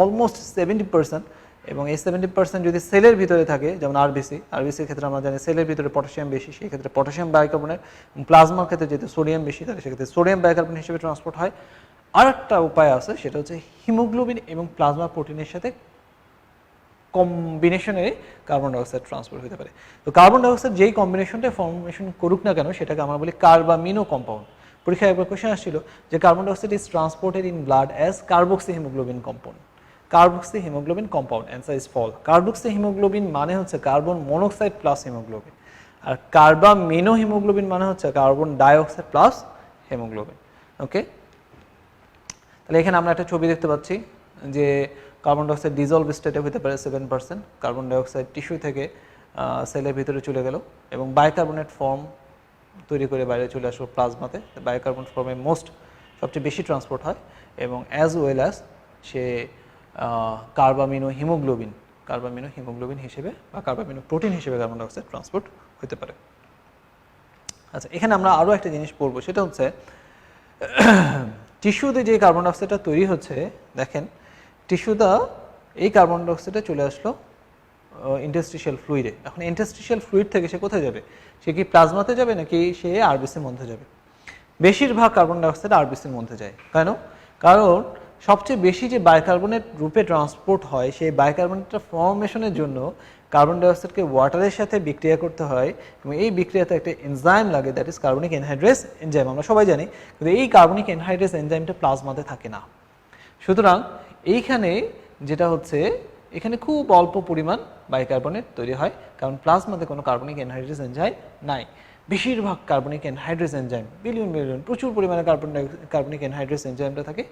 almost 70%। এবং এই 70% যদি সেলের ভিতরে থাকে, যেমন আরবিসির ক্ষেত্রে আমরা জানি সেলের ভিতরে পটাশিয়াম বেশি, সেই ক্ষেত্রে পটাশিয়াম বাইকার্বনেট, এবং প্লাজমার ক্ষেত্রে যেহেতু সোডিয়াম বেশি তাহলে সেক্ষেত্রে সোডিয়াম বাইকার্বনেট হিসেবে ট্রান্সপোর্ট হয়। আর একটা উপায় আছে, সেটা হচ্ছে হিমোগ্লোবিন এবং প্লাজমা প্রোটিনের সাথে কম্বিনেশনে কার্বন ডাইঅক্সাইড ট্রান্সপোর্ট হতে পারে। তো কার্বন ডাইঅক্সাইড যেই কম্বিনেশনটা ফর্মেশন করুক না কেন সেটাকে আমরা বলি কার্বামিনো কম্পাউন্ড। পরীক্ষায় একবার কোশ্চেন আসছিল যে carbon dioxide is transported in blood as carboxy haemoglobin compound. Carboxy haemoglobin compound, answer is false. Carboxy haemoglobin মানে হচ্ছে কার্বন মনোক্সাইড প্লাস হিমোগ্লোবিন, আর কার্বামিনো হিমোগ্লোবিন মানে হচ্ছে carbon dioxide plus haemoglobin. Okay, তাহলে এখানে আমরা একটা ছবি দেখতে পাচ্ছি যে কার্বন ডাইঅক্সাইড ডিজলভ স্টেটে হতে পারে 7%, কার্বন ডাইঅক্সাইড টিস্যু থেকে সেলের ভিতরে চলে গেল এবং বাইকার্বনেট ফর্ম তৈরি করে বাইরে চলে আসলো প্লাজমাতে। বাইকার্বনেট ফর্মে সবচেয়ে বেশি ট্রান্সপোর্ট হয় এবং অ্যাজ ওয়েল অ্যাজ সে কার্বামিনো হিমোগ্লোবিন হিসেবে বা কার্বামিনো প্রোটিন হিসেবে কার্বন ডাইঅক্সাইড ট্রান্সপোর্ট হতে পারে। আচ্ছা, এখানে আমরা আরও একটা জিনিস পড়বো, সেটা হচ্ছে টিস্যুতে যে কার্বন ডাইঅক্সাইডটা তৈরি হচ্ছে, দেখেন টিস্যুটা এই কার্বন ডাইঅক্সাইডটা চলে আসলো ইন্টারস্টিশিয়াল ফ্লুইডে। এখন ইন্টারস্টিশিয়াল ফ্লুইড থেকে সে কোথায় যাবে? সে কি প্লাজমাতে যাবে নাকি সে আরবিসির মধ্যে যাবে? বেশিরভাগ কার্বন ডাইঅক্সাইড আরবিসির মধ্যে যায়। কেন? কারণ সবচেয়ে বেশি যে বাইকার্বনেট রূপে ট্রান্সপোর্ট হয়, সেই বাইকার্বনেটটা ফর্মেশনের জন্য কার্বন ডাইঅক্সাইডকে ওয়াটারের সাথে বিক্রিয়া করতে হয় এবং এই বিক্রিয়াতে একটা এনজাইম লাগে, দ্যাট ইজ কার্বনিক এনহাইড্রেস এনজাইম। আমরা সবাই জানি, কিন্তু এই কার্বনিক এনহাইড্রেস এনজাইমটা প্লাজমাতে থাকে না। সুতরাং এইখানে যেটা হচ্ছে, এখানে খুব অল্প পরিমাণ বাইকার্বনেট তৈরি হয়, কারণ প্লাজমাতে কোনো কার্বনিক এনহাইড্রেস এনজাইম নাই। বেশিরভাগ কার্বনিক এনহাইড্রেস এনজাইম বিলিয়ন প্রচুর পরিমাণে কার্বনিক এনহাইড্রেস এনজাইমটা থাকে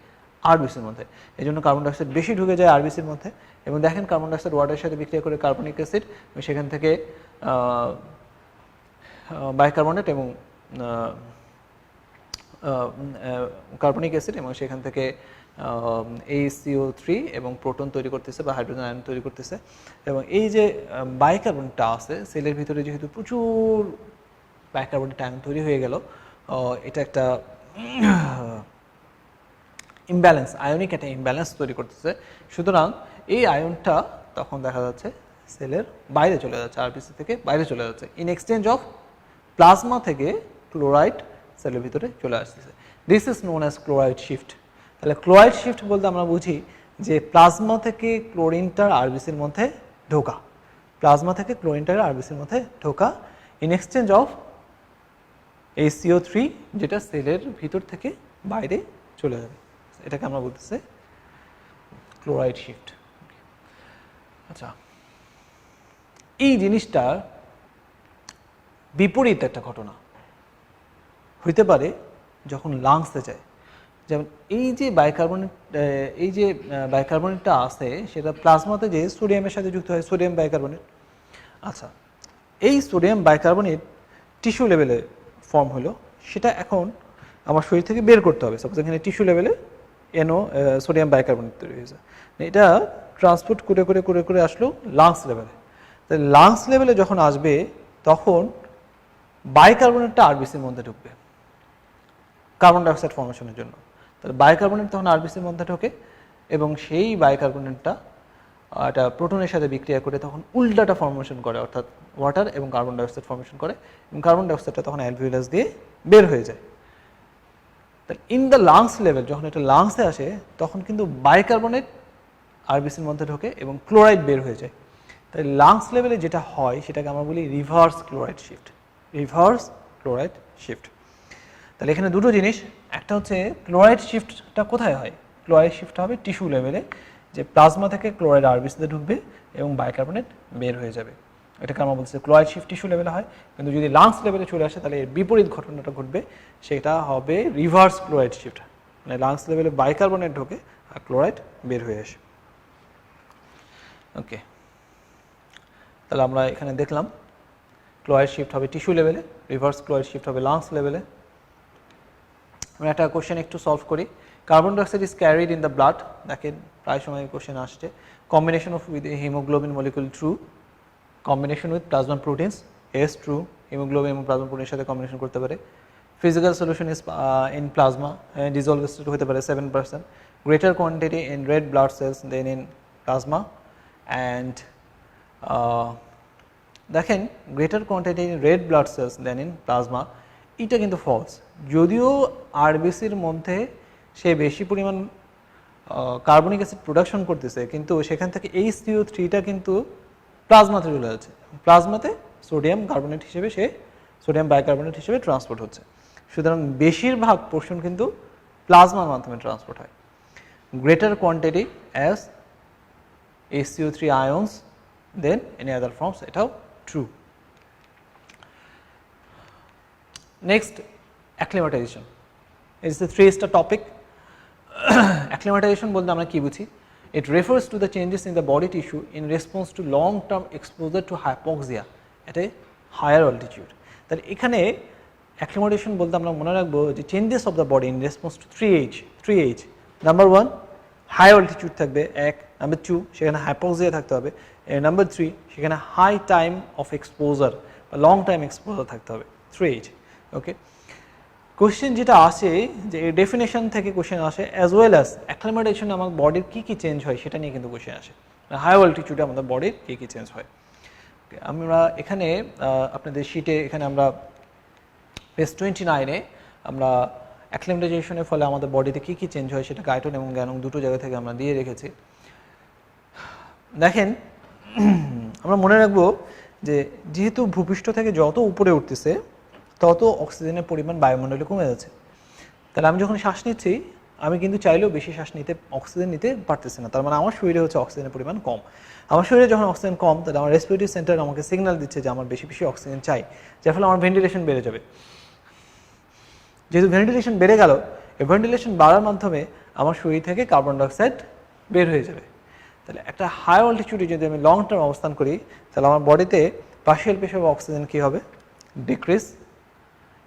আরবিসির মধ্যে। এই জন্য কার্বন ডাইঅক্সাইড বেশি ঢুকে যায় আরবিসির মধ্যে। এবং দেখেন কার্বন ডাইঅক্সাইড ওয়াটারের সাথে বিক্রিয়া করে কার্বনিক অ্যাসিড, সেখান থেকে বাইকার্বনেট এবং কার্বনিক অ্যাসিড এবং সেখান থেকে ACO3 এবং প্রোটন তৈরি করতেছে বা হাইড্রোজেন আয়ন তৈরি করতেছে। এবং এই যে বাইকার্বনেটটা আছে সেলের ভিতরে, যেহেতু প্রচুর বাইকার্বনেট আয়ন তৈরি হয়ে গেল, এটা একটা ইমব্যালেন্স, আয়নিক একটা ইমব্যালেন্স তৈরি করতেছে। সুতরাং এই আয়নটা তখন দেখা যাচ্ছে সেলের বাইরে চলে যাচ্ছে, আরবিসি থেকে বাইরে চলে যাচ্ছে, ইন এক্সচেঞ্জ অফ প্লাজমা থেকে ক্লোরাইড সেলের ভিতরে চলে আসতেছে। This is known as chloride shift. তাহলে ক্লোরাইড শিফট বলতে আমরা বুঝি যে প্লাজমা থেকে ক্লোরিনটার আরবিসির মধ্যে ঢোকা, ইন এক্সচেঞ্জ অফ ACO3, যেটা সেলের ভিতর থেকে বাইরে চলে যাবে। এটাকে আমরা বলতেছি ক্লোরাইড শিফট। আচ্ছা, এই জিনিসটার বিপরীত একটা ঘটনা হইতে পারে যখন লাংসে যায়। যেমন এই যে বাইকার্বনেটটা আছে, সেটা প্লাজমাতে যে সোডিয়ামের সাথে যুক্ত হয়, সোডিয়াম বাইকার্বনেট। আচ্ছা, এই সোডিয়াম বাইকার্বনেট টিস্যু লেভেলে ফর্ম হলো, সেটা এখন আমার শরীর থেকে বের করতে হবে। সাপোজ এখানে টিস্যু লেভেলে সোডিয়াম বাইকার্বনেট তৈরি হয়েছে, এটা ট্রান্সপোর্ট করে আসলো লাংস লেভেলে। তাই লাংস লেভেলে যখন আসবে তখন বাইকার্বনেটটা আরবিসির মধ্যে ঢুকবে কার্বন ডাইঅক্সাইড ফর্মেশনের জন্য। তাহলে বাইকার্বনেট তখন আরবিসির মধ্যে ঢোকে এবং সেই বাইকার্বনেটটা এটা প্রোটনের সাথে বিক্রিয়া করে তখন উল্টাটা ফর্মেশন করে, অর্থাৎ ওয়াটার এবং কার্বন ডাইঅক্সাইড ফর্মেশন করে এবং কার্বন ডাইঅক্সাইডটা তখন অ্যালভিওলাস দিয়ে বের হয়ে যায়। তাহলে ইন দ্য লাংস লেভেল যখন এটা লাংসে আসে তখন কিন্তু বাইকার্বনেট আরবিসির মধ্যে ঢোকে এবং ক্লোরাইড বের হয়ে যায়। তাই লাংস লেভেলে যেটা হয় সেটাকে আমরা বলি reverse chloride shift, reverse chloride shift. তাহলে এখানে দুটো জিনিস, একটা হচ্ছে ক্লোরাইড শিফটটা কোথায় হয়, ক্লোরাইড শিফট হবে টিস্যু লেভেলে, যে প্লাজমা থেকে ক্লোরাইড আরবিসিতে ঢুকবে এবং বাইকার্বনেট বের হয়ে যাবে, এটাকে আমরা বলছি ক্লোরাইড শিফট টিস্যু লেভেলে হয়। কিন্তু যদি লাংস লেভেলে চলে আসে তাহলে এর বিপরীত ঘটনাটা ঘটবে, সেটা হবে রিভার্স ক্লোরাইড শিফট, মানে লাংস লেভেলে বাইকার্বনেট ঢোকে আর ক্লোরাইড বের হয়ে আসে। ওকে, তাহলে আমরা এখানে দেখলাম ক্লোরাইড শিফট হবে টিস্যু লেভেলে, রিভার্স ক্লোরাইড শিফট হবে লাংস লেভেলে। আমরা একটা কোশ্চেন একটু সলভ করি। Carbon dioxide is carried in the blood, দেখেন প্রায় সময় কোশ্চেন আসছে। Combination of with haemoglobin molecule true, combination with plasma proteins as true, haemoglobin এবং প্লাজমা প্রোটিনের সাথে কম্বিনেশন করতে পারে। Physical solution is in plasma, dissolve state হতে পারে 7%, greater quantity in red blood cells than in plasma and দেখেন greater quantity in red blood cells than in plasma, এটা কিন্তু ফলস। যদিও আরবিসির মধ্যে সে বেশি পরিমাণ কার্বনিক অ্যাসিড প্রোডাকশন করতেছে, কিন্তু সেখান থেকে HCO3টা কিন্তু প্লাজমাতে চলে যাচ্ছে, প্লাজমাতে সোডিয়াম কার্বনেট হিসেবে সে সোডিয়াম বাইকার্বনেট হিসেবে ট্রান্সপোর্ট হচ্ছে। সুতরাং বেশিরভাগ পোর্শন কিন্তু প্লাজমার মাধ্যমে ট্রান্সপোর্ট হয়। Greater quantity as HCO3 ions than any other forms, এটাও true. Next acclimatization, it's the 3 star topic. Acclimatization বলতে আমরা কি বুঝি? It refers to the changes in the body tissue in response to long term exposure to hypoxia at a higher altitude. তাহলে এখানে অ্যাক্লিমাটাইজেশন বলতে আমরা মনে রাখবো যে changes of the body in response to 3H। Number 1 high altitude থাকবে 1, নাম্বার 2 সেখানে হাইপক্সিয়া থাকতে হবে, নাম্বার 3 সেখানে হাই টাইম অফ এক্সপোজার বা লং টাইম এক্সপোজার থাকতে হবে, 3H। ওকে, কোশ্চেন যেটা আসে যে ডেফিনেশন থেকে কোশ্চেন আসে অ্যাজ ওয়েল অ্যাজ অ্যাক্লিমাটাইজেশনে আমার বডির কী কী চেঞ্জ হয় সেটা নিয়ে কিন্তু কোশ্চেন আসে, হাই অল্টিটিউডে আমাদের বডির কী কী চেঞ্জ হয়। আমরা এখানে আপনাদের শিটে এখানে আমরা পেজ 29-এ আমরা অ্যাক্লিমাটাইজেশনের ফলে আমাদের বডিতে কী কী চেঞ্জ হয় সেটা গাইটন এবং জ্ঞানং দুটো জায়গা থেকে আমরা দিয়ে রেখেছি। দেখেন আমরা মনে রাখবো যে যেহেতু ভূপৃষ্ঠ থেকে যত উপরে উঠতেছে তত অক্সিজেনের পরিমাণ বায়ুমণ্ডলে কমে যাচ্ছে। তাহলে আমি যখন শ্বাস নিচ্ছি আমি কিন্তু চাইলেও বেশি শ্বাস নিতে অক্সিজেন নিতে পারতেছি না, তার মানে আমার শরীরে হচ্ছে অক্সিজেনের পরিমাণ কম। আমার শরীরে যখন অক্সিজেন কম তাহলে আমার রেসপিরেটরি সেন্টার আমাকে সিগন্যাল দিচ্ছে যে আমার বেশি বেশি অক্সিজেন চাই, যার ফলে আমার ভেন্টিলেশন বেড়ে যাবে। যেহেতু ভেন্টিলেশন বেড়ে গেল, এই ভেন্টিলেশন বাড়ার মাধ্যমে আমার শরীর থেকে কার্বন ডাইঅক্সাইড বের হয়ে যাবে। তাহলে একটা হাই অল্টিটিউডে যদি আমি লং টার্ম অবস্থান করি তাহলে আমার বডিতে পার্শিয়াল প্রেশার অফ অক্সিজেন কী হবে, ডিক্রিজ,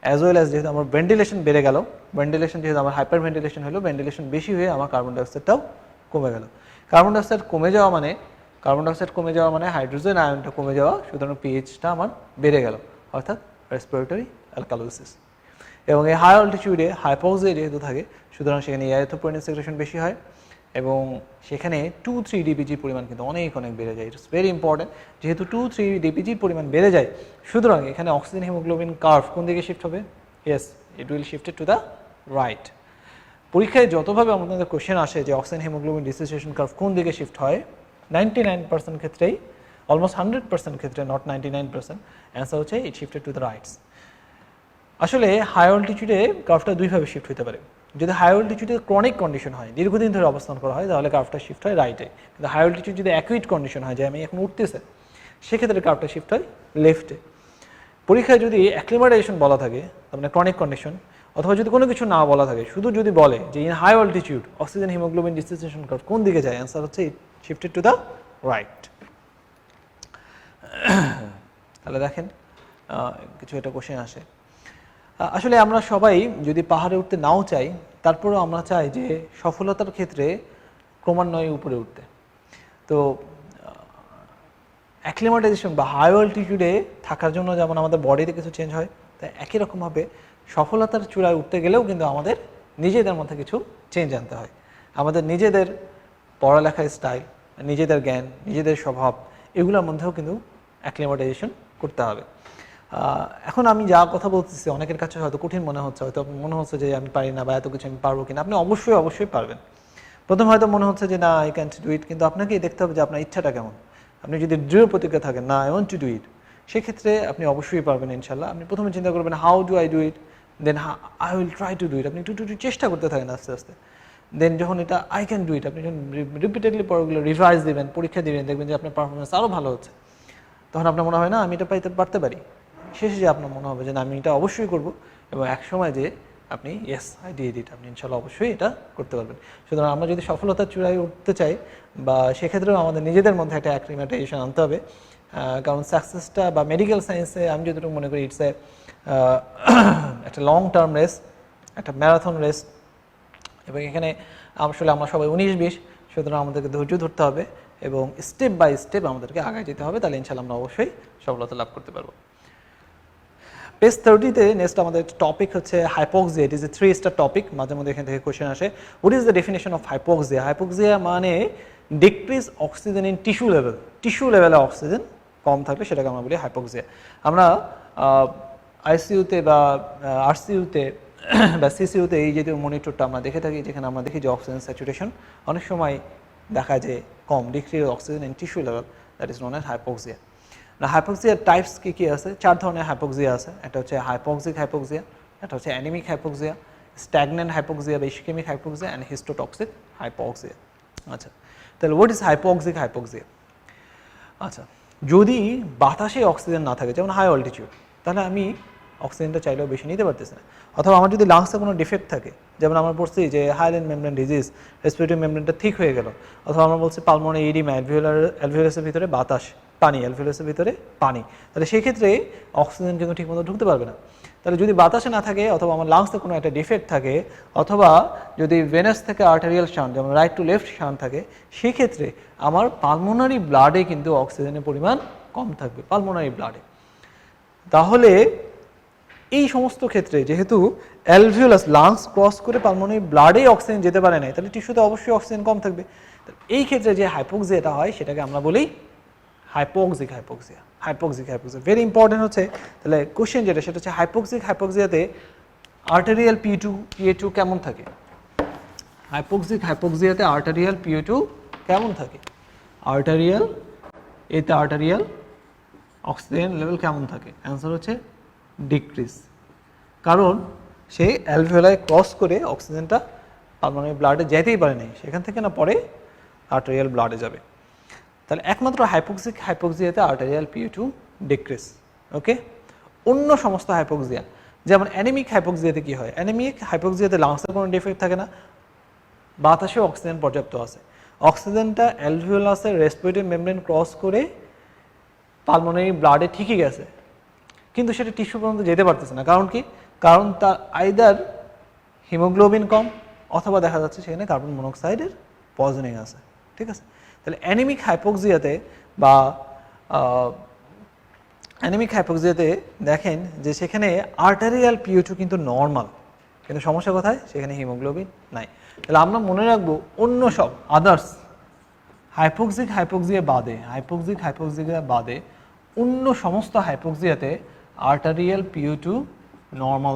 অ্যাজ ওয়েল অ্যাজ যেহেতু আমার ভেন্টিলেশন বেড়ে গেল, ভেন্টিলেশন যেহেতু আমার হাইপার ভেন্টিলেশন হলো, ভেন্টিলেশন বেশি হয়ে আমার কার্বন ডাইঅক্সাইডটাও কমে গেল। কার্বন ডাইঅক্সাইড কমে যাওয়া মানে হাইড্রোজেন আয়নটা কমে যাওয়া, সুতরাং পিএইচটা আমার বেড়ে গেল, অর্থাৎ রেসপিরেটরি অ্যালকালোসিস। এবং এই হাই অল্টিটিউডে হাইপক্সিয়া যেহেতু থাকে সুতরাং সেখানে এরিথ্রোপয়েটিন সেক্রেশন বেশি হয় এবং সেখানে 2-3 ডিপিজির পরিমাণ কিন্তু অনেক বেড়ে যায়। ইটস ভেরি ইম্পর্টেন্ট, যেহেতু 2-3 ডিপিজির পরিমাণ বেড়ে যায় সুতরাং এখানে অক্সিজেন হিমোগ্লোবিন কার্ভ কোন দিকে শিফট হবে? Yes, it will shifted to the right. পরীক্ষায় যতভাবে আমাদের কোশ্চেন আসে যে অক্সিজেন হিমোগ্লোবিন ডিসোসিয়েশন কার্ভ কোন দিকে শিফট হয়, 99% ক্ষেত্রেই, অলমোস্ট 100% ক্ষেত্রে, নট 99%, অ্যান্সার হচ্ছে it shifted to the rights. আসলে হাই অল্টিটিউডে কার্ভটা দুইভাবে শিফট হতে পারে। যদি হাই অল্টিটিউডে ক্রনিক কন্ডিশন হয়, দীর্ঘদিন ধরে অবস্থান করা হয়, তাহলে কার্ভটা শিফট হয় রাইটে। কিন্তু হাই অল্টিটিউড যদি অ্যাকুইট কন্ডিশন হয় যে আমি এখন উঠতেছে, সেক্ষেত্রে কার্ভটা শিফট হয় লেফটে। পরীক্ষায় যদি অ্যাক্লিমাটাইজেশন বলা থাকে, তার মানে ক্রনিক কন্ডিশন, অথবা যদি কোনো কিছু না বলা থাকে, শুধু যদি বলে যে in high altitude oxygen haemoglobin dissociation curve কোন দিকে যায়, অ্যান্সার হচ্ছে it shifted to the right. তাহলে দেখেন কিছু একটা কোশ্চেন আসে। আসলে আমরা সবাই যদি পাহাড়ে উঠতে নাও চাই, তারপরেও আমরা চাই যে সফলতার ক্ষেত্রে ক্রমান্বয়ে উপরে উঠতে। তো অ্যাক্লিমাটাইজেশন বা হাই অল্টিটিউডে থাকার জন্য যেমন আমাদের বডিতে কিছু চেঞ্জ হয়, তাই একই রকমভাবে সফলতার চূড়ায় উঠতে গেলেও কিন্তু আমাদের নিজেদের মধ্যে কিছু চেঞ্জ আনতে হয়। আমাদের নিজেদের পড়ালেখার স্টাইল, নিজেদের জ্ঞান, নিজেদের স্বভাব, এগুলোর মধ্যেও কিন্তু অ্যাক্লিমাটাইজেশন করতে হবে। এখন আমি যা কথা বলতেছি অনেকের কাছে হয়তো কঠিন মনে হচ্ছে, হয়তো মনে হচ্ছে যে আমি পারি না বা এত কিছু আমি পারবো কিনা। আপনি অবশ্যই পারবেন। প্রথম হয়তো মনে হচ্ছে যে না আই ক্যান্ট ডু ইট, কিন্তু আপনাকেই দেখতে হবে যে আপনার ইচ্ছাটা কেমন। আপনি যদি দৃঢ় প্রতিজ্ঞা থাকেন না I want to do it, সেক্ষেত্রে আপনি অবশ্যই পারবেন ইনশাল্লাহ। আপনি প্রথমে চিন্তা করবেন how do I do it, then I will try to do it. আপনি একটু চেষ্টা করতে থাকেন আস্তে আস্তে। দেন যখন এটা আই ক্যান ডু ইট, আপনি যখন রিপিটেডলি পড়াগুলো রিভাইজ দেবেন, পরীক্ষা দেবেন, দেখবেন যে আপনার পারফরমেন্স আরও ভালো হচ্ছে। তখন আপনার মনে হয় না আমি এটা পারতে পারি। শেষে যে আপনার মনে হবে যে না আমি এটা অবশ্যই করব, এবং এক সময় যে আপনি ইয়েস আই ডিড ইট, আপনি ইনশাল্লাহ অবশ্যই এটা করতে পারবেন। সুতরাং আমরা যদি সফলতার চূড়ায় উঠতে চাই, বা সেক্ষেত্রেও আমাদের নিজেদের মধ্যে একটা অ্যাক্লিমেটাইজেশন আনতে হবে। কারণ সাকসেসটা বা মেডিকেল সায়েন্সে আমি যতটুকু মনে করি ইটস একটা লং টার্ম রেস, একটা ম্যারাথন রেস, এবং এখানে আসলে আমরা সবাই 19-20, সুতরাং আমাদেরকে ধৈর্য ধরতে হবে এবং স্টেপ বাই স্টেপ আমাদেরকে আগায় যেতে হবে, তাহলে ইনশাল্লাহ আমরা অবশ্যই সফলতা লাভ করতে পারবো। পেজ 30-তে নেক্সট আমাদের টপিক হচ্ছে হাইপোক্সিয়া। ইট ইজ এ 3-স্টার টপিক। মাঝে মধ্যে এখান থেকে কোয়েশ্চেন আসে, what is the definition of hypoxia? Hypoxia মানে decrease oxygen in tissue level. Tissue লেভেলে অক্সিজেন কম থাকলে সেটাকে আমরা বলি হাইপোক্সিয়া। আমরা আইসিইউতে বা আরসিইউতে বা সিসিইউতে এই জাতীয় মনিটরটা আমরা দেখে থাকি, যেখানে আমরা দেখি যে অক্সিজেন স্যাচুরেশন অনেক সময় দেখা যায় কম, decrease oxygen in tissue level, that is known as hypoxia. না, হাইপোক্সিয়ার টাইপস কী আছে? 4 ধরনের হাইপোক্সিয়া আছে। একটা হচ্ছে হাইপোক্সিক হাইপোক্সিয়া, একটা হচ্ছে অ্যানিমিক হাইপোক্সিয়া, স্ট্যাগন্যান্ট হাইপোক্সিয়া বা ইসকেমিক হাইপোক্সিয়া, অ্যান্ড হিস্টোটক্সিক হাইপোক্সিয়া। আচ্ছা, তাহলে হোয়াট ইজ হাইপোক্সিক হাইপোক্সিয়া? আচ্ছা, যদি বাতাসে অক্সিজেন না থাকে, যেমন হাই অল্টিটিউড, তাহলে আমি অক্সিজেনটা চাইলেও বেশি নিতে পারতেছি না। অথবা আমার যদি লাংসে কোনো ডিফেক্ট থাকে, যেমন আমরা বলছি যে হাইল্যান্ড মেমব্রেন ডিজিজ, রেসপিরেটরি মেমব্রেনটা ঠিক হয়ে গেল, অথবা আমরা বলছি পালমোনারি এডিমা, অ্যালভিওলাসের ভিতরে বাতাস, পানি, অ্যালভিওলাসের ভিতরে পানি, তাহলে সেই ক্ষেত্রে অক্সিজেন কিন্তু ঠিকমতো ঢুকতে পারবে না। তাহলে যদি বাতাসে না থাকে, অথবা আমার লাংসে কোনো একটা ডিফেক্ট থাকে, অথবা যদি ভেনাস থেকে আর্টেরিয়াল শান্ট, যেমন রাইট টু লেফট শান্ট থাকে, সেক্ষেত্রে আমার পালমোনারি ব্লাডে কিন্তু অক্সিজেনের পরিমাণ কম থাকবে, পালমোনারি ব্লাডে। তাহলে এই সমস্ত ক্ষেত্রে যেহেতু অ্যালভিওলাস লাংস ক্রস করে পালমোনারি ব্লাডে অক্সিজেন যেতে পারে না, তাহলে টিস্যুতে অবশ্যই অক্সিজেন কম থাকবে। এই ক্ষেত্রে যে হাইপোক্সিয়াটা হয় সেটাকে আমরা বলি hypoxic hypoxia. Hypoxic hypoxia very important হচ্ছে। তাহলে কোশ্চেন যেটা সেটা হচ্ছে হাইপোক্সিক হাইপোক্সিয়াতে আর্টেরিয়াল PA2 কেমন থাকে? হাইপোক্সিক হাইপোক্সিয়াতে আর্টেরিয়াল PA2 কেমন থাকে? আর্টেরিয়াল অক্সিজেন লেভেল কেমন থাকে? অ্যান্সার হচ্ছে ডিক্রিজ। কারণ সে অ্যালভিওলাই ক্রস করে অক্সিজেনটা পালমোনারি ব্লাডে যেতেই পারে নাই, সেখান থেকে না পরে আর্টেরিয়াল ব্লাডে যাবে। তাহলে একমাত্র হাইপোক্সিক হাইপোক্সিয়াতে আর্টেরিয়াল PA2 ডিক্রিজ। ওকে, অন্য সমস্ত হাইপোক্সিয়া, যেমন অ্যানিমিক হাইপোক্সিয়াতে কি হয়? অ্যানিমিক হাইপোক্সিয়াতে লাংসের কোনো ডিফেক্ট থাকে না, বাতাসে অক্সিজেন পর্যাপ্ত আছে, অক্সিজেনটা অ্যালভিওলাসের রেসপিরেটরি মেমব্রেন ক্রস করে পালমোনারি ব্লাডে ঠিকই গেছে, কিন্তু সেটা টিস্যু পর্যন্ত যেতে পারতেছে না। কারণ কি? কারণ তার আইদার হিমোগ্লোবিন কম, অথবা দেখা যাচ্ছে সেখানে কার্বন মনোক্সাইডের পয়জনিং আছে। ঠিক আছে, তাহলে অ্যানিমিক হাইপোক্সিয়াতে বা অ্যানিমিক হাইপোক্সিয়াতে দেখেন যে সেখানে আর্টারিয়াল PA2 কিন্তু নর্মাল, কিন্তু সমস্যা কোথায়? সেখানে হিমোগ্লোবিন নাই। তাহলে আমরা মনে রাখবো অন্য সব আদার্স হাইপোক্সিক হাইপোক্সিয়া বাদে অন্য সমস্ত হাইপোক্সিয়াতে আর্টারিয়াল PA2 নর্মাল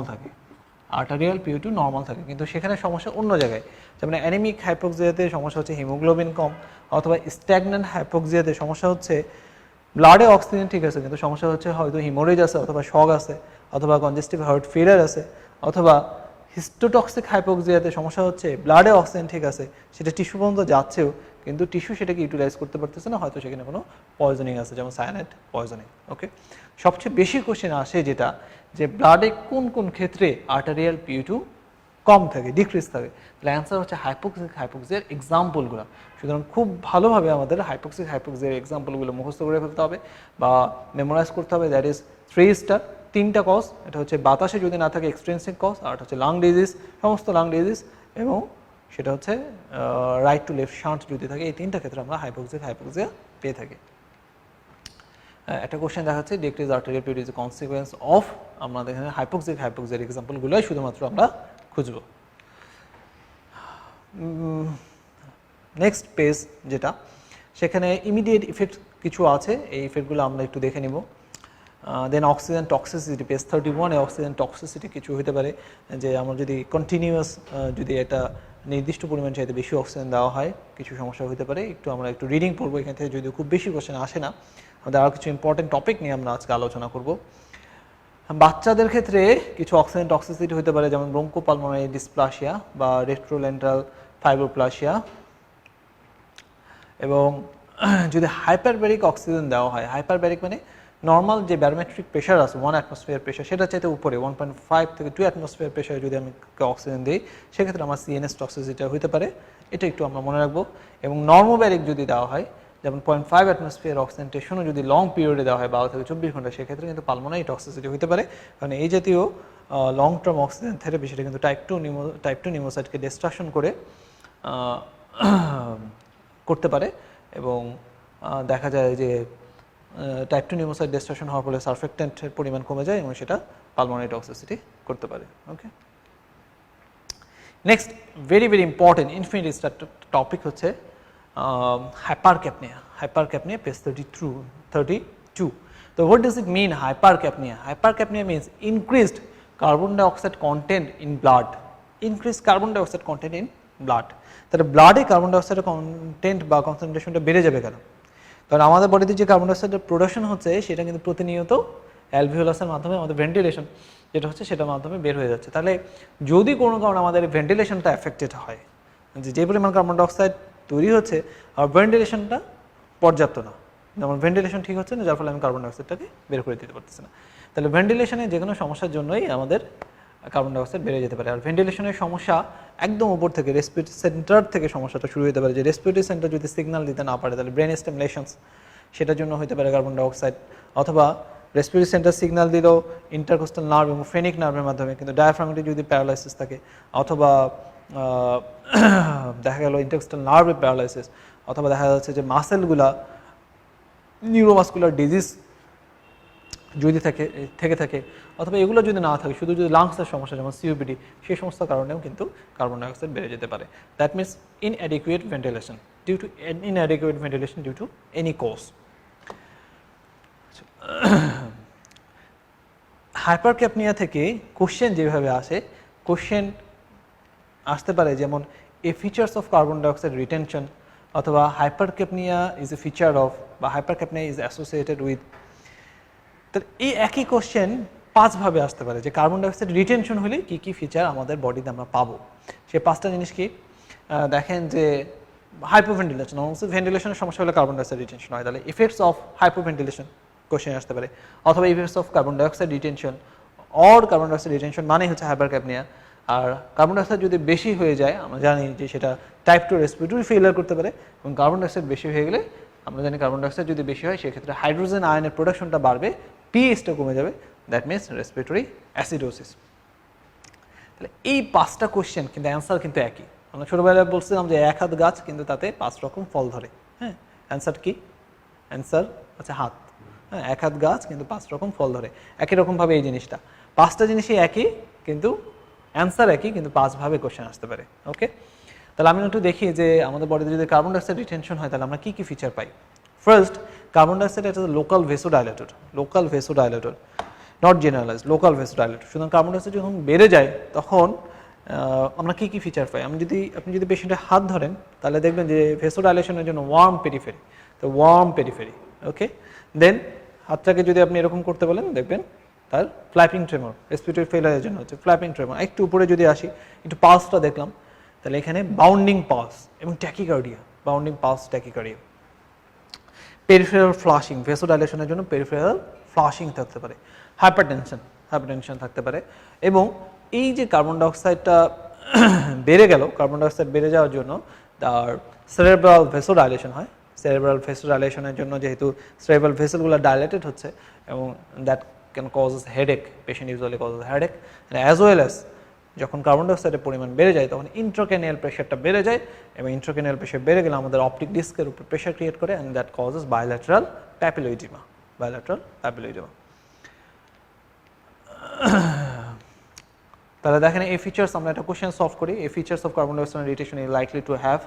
থাকে, কিন্তু সেখানে সমস্যা অন্য জায়গায়। যেমন অ্যানিমিক হাইপোক্সিয়াতে সমস্যা হচ্ছে হিমোগ্লোবিন কম, অথবা স্ট্যাগন্যান্ট হাইপোক্সিয়াতে সমস্যা হচ্ছে ব্লাডে অক্সিজেন ঠিক আছে, কিন্তু সমস্যা হচ্ছে হয়তো হিমোরেজ আছে, অথবা শক আছে, অথবা কনজেস্টিভ হার্ট ফেলিয়ার আছে, অথবা হিস্টোটক্সিক হাইপোক্সিয়াতে সমস্যা হচ্ছে ব্লাডে অক্সিজেন ঠিক আছে, সেটা টিস্যু পর্যন্ত যাচ্ছেও, কিন্তু টিস্যু সেটাকে ইউটিলাইজ করতে পারতেছে না, হয়তো সেখানে কোনো পয়জনিং আছে, যেমন সায়ানাইড পয়জনিং। ওকে, সবচেয়ে বেশি কোশ্চেন আসে যেটা যে ব্লাডে কোন কোন ক্ষেত্রে আর্টারিয়াল PA2 কম থাকে, ডিক্রিজ থাকে। তাহলে অ্যান্সার হচ্ছে হাইপোক্সিক হাইপোক্সিয়ার এক্সাম্পলগুলো। সুতরাং খুব ভালোভাবে আমাদের হাইপোক্সিক হাইপোক্সিয়ার এক্সাম্পলগুলো মুখস্থ করে ফেলতে হবে বা মেমোরাইজ করতে হবে। দ্যাট ইজ 3 স্টার, 3টা কজ। এটা হচ্ছে বাতাসে যদি না থাকে এক্সট্রিনসিক কজ, আর এটা হচ্ছে লাং ডিজিজ, সমস্ত লাং ডিজিজ, এবং সেটা হচ্ছে রাইট টু লেফট শান্ট যদি থাকে, এই 3টা ক্ষেত্রে আমরা হাইপোক্সিয়া পেয়ে থাকি। একটা কোশ্চেন দেখা যাচ্ছে decrease arterial fluid is a consequence of, আমাদের এখানে হাইপোক্সিয়ার এক্সাম্পলগুলোই শুধুমাত্র আমরা খুঁজব। নেক্সট পেজ যেটা, সেখানে ইমিডিয়েট ইফেক্ট কিছু আছে, এই ইফেক্টগুলো আমরা একটু দেখে নিব। Then oxygen toxicity, page 31 oxygen toxicity কিছু হতে পারে যে আমরা যদি কন্টিনিউয়াস যদি একটা নির্দিষ্ট পরিমাণ চাইতে বেশি অক্সিজেন দেওয়া হয় কিছু সমস্যা হতে পারে। আমরা একটু রিডিং পড়বো এখান থেকে, যদি খুব বেশি কোশ্চেন আসে না, আমাদের আরও কিছু ইম্পর্টেন্ট টপিক নিয়ে আমরা আজকে আলোচনা করব। বাচ্চাদের ক্ষেত্রে কিছু অক্সিজেন টক্সিসিটি হতে পারে, যেমন ব্রঙ্কোপালমোনারি ডিসপ্লাসিয়া বা রেট্রোলেন্টাল ফাইব্রোপ্লাসিয়া। এবং যদি হাইপারব্যারিক অক্সিজেন দেওয়া হয়, হাইপারব্যারিক মানে নর্মাল যে ব্যারোমেট্রিক প্রেশার আছে 1 অ্যাটমসফিয়ার প্রেশার, সেটা চাইতে উপরে 1.5 থেকে 2 অ্যাটমসফিয়ার প্রেশারে যদি আমি অক্সিজেন দিই, সেক্ষেত্রে আমার সিএনএস টক্সিসিটি হতে পারে, এটা একটু আমরা মনে রাখবো। এবং নর্মোব্যারিক যদি দেওয়া হয়, যেমন 0.5 অ্যাটমসফিয়ার অক্সিজেন্টেশনও যদি লং পিরিয়ডে দেওয়া হয় 12 থেকে 24 ঘন্টা, সেক্ষেত্রে কিন্তু পালমোনারি টক্সিসিটি হতে পারে। কারণ এই জাতীয় লং টার্ম অক্সিজেন থেরাপি সেটা কিন্তু টাইপ 2 নিউমোসাইটকে ডিস্ট্রাকশন করে করতে পারে। এবং দেখা যায় যে টাইপ 2 নিউমোসাইট ডিস্ট্রাকশন হওয়ার ফলে সারফেক্টেন্টের পরিমাণ কমে যায় এবং সেটা পালমোনারি টক্সিসিটি করতে পারে। Okay, next very very important infinity topic হচ্ছে hypercapnia. Hypercapnia, page 32. So what does it mean, hypercapnia? Hypercapnia means increased carbon dioxide content in blood. Increased carbon dioxide content in blood. তাহলে ব্লাডে কার্বন ডাইঅক্সাইডের কন্টেন্ট বা কনসেন্ট্রেশনটা বেড়ে যাবে কেন? কারণ আমাদের বডিতে যে কার্বন ডাইঅক্সাইডের প্রোডাকশন হচ্ছে সেটা কিন্তু প্রতিনিয়ত অ্যালভিওলাসের মাধ্যমে আমাদের ভেন্টিলেশন যেটা হচ্ছে সেটার মাধ্যমে বের হয়ে যাচ্ছে। তাহলে যদি কোনো কারণে আমাদের ভেন্টিলেশনটা এফেক্টেড হয়, যে পরিমাণ কার্বন ডাইঅক্সাইড তৈরি হচ্ছে আর ভেন্টিলেশনটা পর্যাপ্ত না, যেমন ভেন্টিলেশন ঠিক হচ্ছে না, যার ফলে আমি কার্বন ডাইঅক্সাইডটাকে বের করে দিতে পারতেছি না, তাহলে ভেন্টিলেশনে যে কোনো সমস্যার জন্যই আমাদের কার্বন ডাইঅক্সাইড বেড়ে যেতে পারে। আর ভেন্টিলেশনের সমস্যা একদম উপর থেকে রেসপিরেটরি সেন্টার থেকে সমস্যাটা শুরু হতে পারে, যে রেসপিরেটরি সেন্টার যদি সিগন্যাল দিতে না পারে তাহলে ব্রেন স্টিমুলেশনস সেটার জন্য হতে পারে কার্বন ডাইঅক্সাইড, অথবা রেসপিরেটরি সেন্টার সিগন্যাল দিল ইন্টারকোস্টাল নার্ভ এবং ফ্রেনিক নার্ভের মাধ্যমে, কিন্তু ডায়াফ্রামটি যদি প্যারালাইসিস থাকে, অথবা দেখা গেল ইন্টারকোস্টাল নার্ভের প্যারালাইসিস, অথবা দেখা যাচ্ছে যে মাসেলগুলা নিউরোমাসকুলার ডিজিজ যদি থেকে থাকে, অথবা এগুলো যদি না থাকে, শুধু যদি লাংসের সমস্যা যেমন সিওপিডি, সেই সমস্ত কারণেও কিন্তু কার্বন ডাইঅক্সাইড বেড়ে যেতে পারে। That means inadequate ventilation due to any cause. Hypercapnia থেকে কোশ্চেন যেভাবে আসে, কোশ্চেন আসতে পারে যেমন a features of carbon dioxide retention, অথবা hypercapnia is a feature of, বা হাইপারক্যাপনিয়া ইজ অ্যাসোসিয়েটেড উইথ। তো এই একই কোশ্চেন 5 ভাবে আসতে পারে, যে কার্বন ডাইঅক্সাইড রিটেনশন হলে কী কী ফিচার আমাদের বডিতে আমরা পাবো। সেই 5টা জিনিস কি দেখেন, যে হাইপোভেন্টিলেশন, ভেন্টিলেশনের সমস্যা হলে কার্বন ডাইঅক্সাইড রিটেনশন হয়, তাহলে ইফেক্টস অফ হাইপোভেন্টিলেশন কোশ্চেন আসতে পারে, অথবা effects of carbon dioxide retention or carbon dioxide retention মানে হচ্ছে হাইপারক্যাপনিয়া। আর কার্বন ডাইঅক্সাইড যদি বেশি হয়ে যায় আমরা জানি যে সেটা টাইপ 2 রেসপিরেটরি ফেলিয়ার করতে পারে, এবং কার্বন ডাইঅক্সাইড বেশি হয়ে গেলে আমরা জানি কার্বন ডাইঅক্সাইড যদি বেশি হয় সেক্ষেত্রে হাইড্রোজেন আয়নের প্রোডাকশনটা বাড়বে, পিএইচটা কমে যাবে, দ্যাট মিনস রেসপিরেটরি অ্যাসিডোসিস। তাহলে এই 5টা কোশ্চেন কিন্তু অ্যান্সার কিন্তু একই। আমরা ছোটোবেলায় বলছিলাম যে 1 হাত গাছ কিন্তু তাতে 5 রকম ফল ধরে। হ্যাঁ, অ্যান্সার কি? অ্যান্সার হচ্ছে হাত। হ্যাঁ, 1 হাত গাছ কিন্তু 5 রকম ফল ধরে। একই রকমভাবে এই জিনিসটা 5টা জিনিসই একই, কিন্তু অ্যান্সার একই, কিন্তু 5 ভাবে কোশ্চেন আসতে পারে। ওকে, তাহলে আমি একটু দেখি যে আমাদের বডিতে যদি কার্বন ডাইঅক্সাইড রিটেনশন হয় তাহলে আমরা কী কী ফিচার পাই। ফার্স্ট, কার্বন ডাইঅক্সাইড এটা লোকাল ভেসোডাইলেটর, নট জেনারেলাইজড, লোকাল ভেসোডাইলেটর। সুতরাং কার্বন ডাইঅক্সাইড যখন বেড়ে যায় তখন আমরা কী কী ফিচার পাই। আপনি যদি পেশেন্টের হাত ধরেন তাহলে দেখবেন যে ভেসোডাইলেশনের জন্য ওয়ার্ম পেরিফেরি, তো ওয়ার্ম পেরিফেরি। ওকে, দেন হাতটাকে যদি আপনি এরকম করতে বলেন দেখবেন তার ফ্ল্যাপিং ট্রেমর, রেসপিরেটরি ফেলিয়ারের জন্য হচ্ছে ফ্ল্যাপিং ট্রেমর। একটু উপরে যদি আসি, একটু পালসটা দেখলাম, তাহলে এখানে বাউন্ডিং পালস এবং tachycardia, bounding pulse tachycardia. Peripheral flushing, ভেসোডাইলেশনের জন্য পেরিফেরাল ফ্লাশিং থাকতে পারে। হাইপারটেনশন থাকতে পারে। এবং এই যে কার্বন ডাইঅক্সাইডটা বেড়ে গেল, কার্বন ডাইঅক্সাইড বেড়ে যাওয়ার জন্য তার সেরেব্রাল ভেসোডাইলেশন হয়। সেরেব্রাল ভেসোডাইলেশনের জন্য যেহেতু সেরেব্রাল ভেসেলগুলো ডাইলেটেড হচ্ছে, এবং that can causes headache, patient usually causes headache, as well as যখন কার্বন ডাইঅক্সাইডের পরিমাণ বেড়ে যায় তখন ইন্ট্রাক্রেনিয়াল প্রেশারটা বেড়ে যায়, এবং ইন্ট্রাক্রেনিয়াল প্রেশার বেড়ে গেলে আমাদের অপটিক ডিস্কের উপর প্রেশার ক্রিয়েট করে, and that causes bilateral papilloedema. bilateral papilloedema. তাহলে দেখেন এই ফিচার্স আমরা একটা কোশ্চেন সলভ করি, এই features of carbon dioxide retention is likely to have,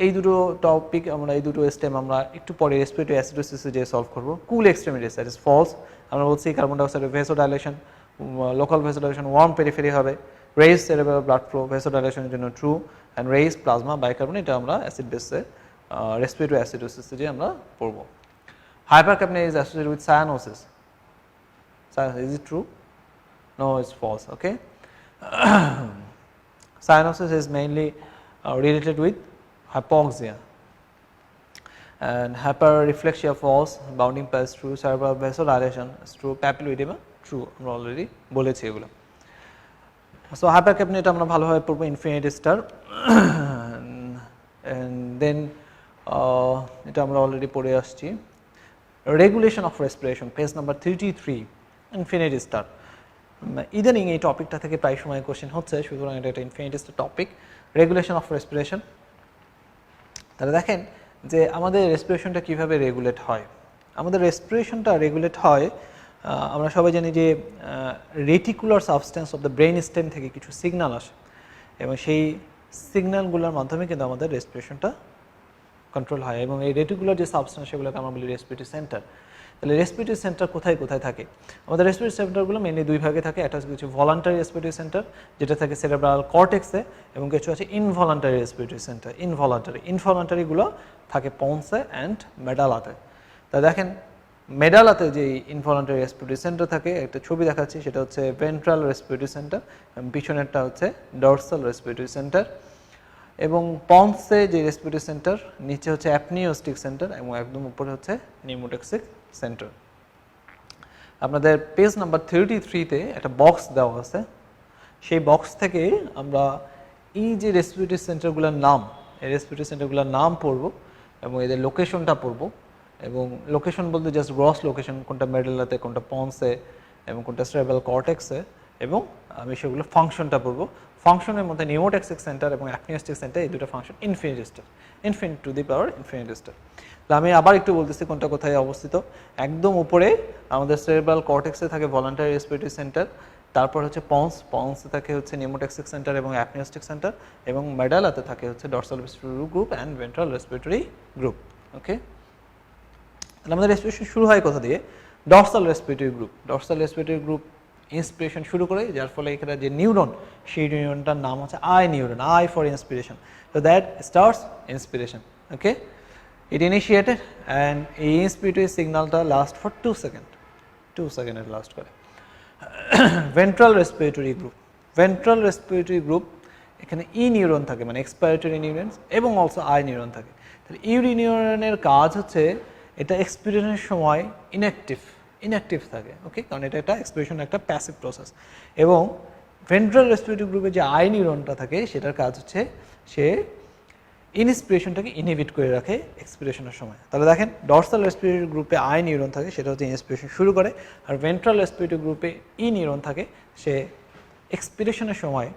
এই দুটো টপিক আমরা এই দুটো স্টেম আমরা একটু পরে রেসপিরেটরি অ্যাসিডোসিস যে সলভ করব। Cool extremities that is false, আমরা বলছি কার্বন ডাইঅক্সাইডের vasodilation, local vasodilation warm periphery হবে, রেইজ সেরেব্রাল ব্লাড ফ্লো ভেসোডাইলেশনের জন্য true, and raise plasma bicarbonate এটা আমরা অ্যাসিড বেসে রেসপিরেটরি অ্যাসিডোসিস যে আমরা পড়ব। Hypercapnia is associated with cyanosis, is it true? No, it's false. Okay. Cyanosis is mainly related with hypoxia, and hyperreflexia false, bounding pass true, cerebral vasodilation is true, papilloedema true, আমরা অলরেডি বলেছি এগুলো। সো হাইপারক্যাপনিয়া এটা আমরা ভালোভাবে পড়বো, ইনফিনিটি স্টার, and then এটা আমরা অলরেডি পড়ে আসছি। Regulation of respiration page number 33, infinity star. ইদানিং এই টপিকটা থেকে প্রায় সময় কোশ্চেন হচ্ছে, সুতরাং এটা একটা infinity star topic. Regulation of respiration, তাহলে দেখেন যে আমাদের রেসপিরেশনটা কীভাবে রেগুলেট হয়। আমাদের রেসপিরেশনটা রেগুলেট হয়, আমরা সবাই জানি যে reticular substance of the brain stem থেকে কিছু সিগন্যাল আসে, এবং সেই সিগন্যালগুলোর মাধ্যমে কিন্তু আমাদের রেসপিরেশনটা কন্ট্রোল হয়, এবং এই রেটিকুলার যে সাবস্টেন্স সেগুলোকে আমরা বলি রেসপিরেটরি সেন্টার। তাহলে রেসপিরেটরি সেন্টার কোথায় কোথায় থাকে? আমাদের রেসপিরেটরি সেন্টারগুলো মেইনলি দুই ভাগে থাকে, একটা হচ্ছে কিছু ভলান্টারি রেসপিরেটরি সেন্টার যেটা থাকে সেরেব্রাল কর্টেক্সে, এবং কিছু আছে ইনভলান্টারি রেসপিরেটরি সেন্টার। ইনভলান্টারিগুলো থাকে পন্সে অ্যান্ড মেডালাতে। তা দেখেন মেডালাতে যে ইনভলান্টারি রেসপিরেটরি সেন্টার থাকে, একটা ছবি দেখাচ্ছি, সেটা হচ্ছে ভেন্ট্রাল রেসপিরেটরি সেন্টার, পিছনেরটা হচ্ছে ডর্সাল রেসপিরেটরি সেন্টার, এবং পন্সে যে রেসপিরেটরি সেন্টার, নিচে হচ্ছে অ্যাপনিওস্টিক সেন্টার, এবং একদম উপরে হচ্ছে নিউমোটক্সিক সেন্টার। আপনাদের পেজ নাম্বার 33-তে একটা বক্স দেওয়া আছে, সেই বক্স থেকে আমরা এই যে রেসপিরেটরি সেন্টারগুলোর নাম, এই রেসপিরেটরি সেন্টারগুলোর নাম পড়ব এবং এদের লোকেশনটা পড়ব, এবং লোকেশন বলতে জাস্ট গ্রস লোকেশন, কোনটা মেডেলাতে, কোনটা পন্সে, এবং কোনটা সেরেব্রাল কর্টেক্সে, এবং আমি সেগুলো ফাংশনটা পড়ব। ফাংশনের মধ্যে নিউমোটক্সিক সেন্টার এবং অ্যাপনিওস্টিক সেন্টার, এই দুটো function infinity star, infinity to the power infinity star. আমি আবার একটু বলতেছি কোনটা কোথায় অবস্থিত। একদম উপরে আমাদের সেরেব্রাল কর্টেক্সে থাকে ভলান্টারি রেসপিরেটরি সেন্টার, তারপর হচ্ছে পন্সে থাকে হচ্ছে নিউমোটক্সিক সেন্টার এবং অ্যাপনিওস্টিক সেন্টার, এবং মেডালাতে থাকে হচ্ছে dorsal respiratory group and ventral respiratory group. Okay, তাহলে আমাদের রেসপিরেশন শুরু হয় কোথা দিয়ে? Dorsal respiratory group. Dorsal respiratory group inspiration শুরু করে, যার ফলে এখানে যে নিউরন, সেই নিউরনটার নাম হচ্ছে I neuron, I for inspiration. So that starts inspiration. Okay, it initiated and এই inspiratory signalটা last for 2 seconds, 2 seconds এর last করে। Ventral respiratory group, ventral respiratory group এখানে ই নিউরন থাকে, মানে এক্সপাইরেটরি নিউরনস, এবং অলসো আই নিউরন থাকে। তাহলে ইউরি নিউরনের কাজ হচ্ছে এটা এক্সপিরেশনের সময় ইনঅ্যাক্টিভ থাকে। ওকে, কারণ এটা একটা এক্সপিরেশন একটা প্যাসিভ প্রসেস, এবং ভেন্ট্রাল রেসপিরেটরি গ্রুপে যে আই নিউরনটা থাকে সেটার কাজ হচ্ছে সে ইনস্পিরেশনটাকে ইনহিবিট করে রাখে এক্সপিরেশনের সময়। তাহলে দেখেন ডর্সাল রেসপিরেটরি গ্রুপে আই নিউরন থাকে, সেটা হচ্ছে ইনস্পিরেশন শুরু করে, আর ভেন্ট্রাল রেসপিরেটরি গ্রুপে ই নিউরন থাকে, সে এক্সপিরেশনের সময়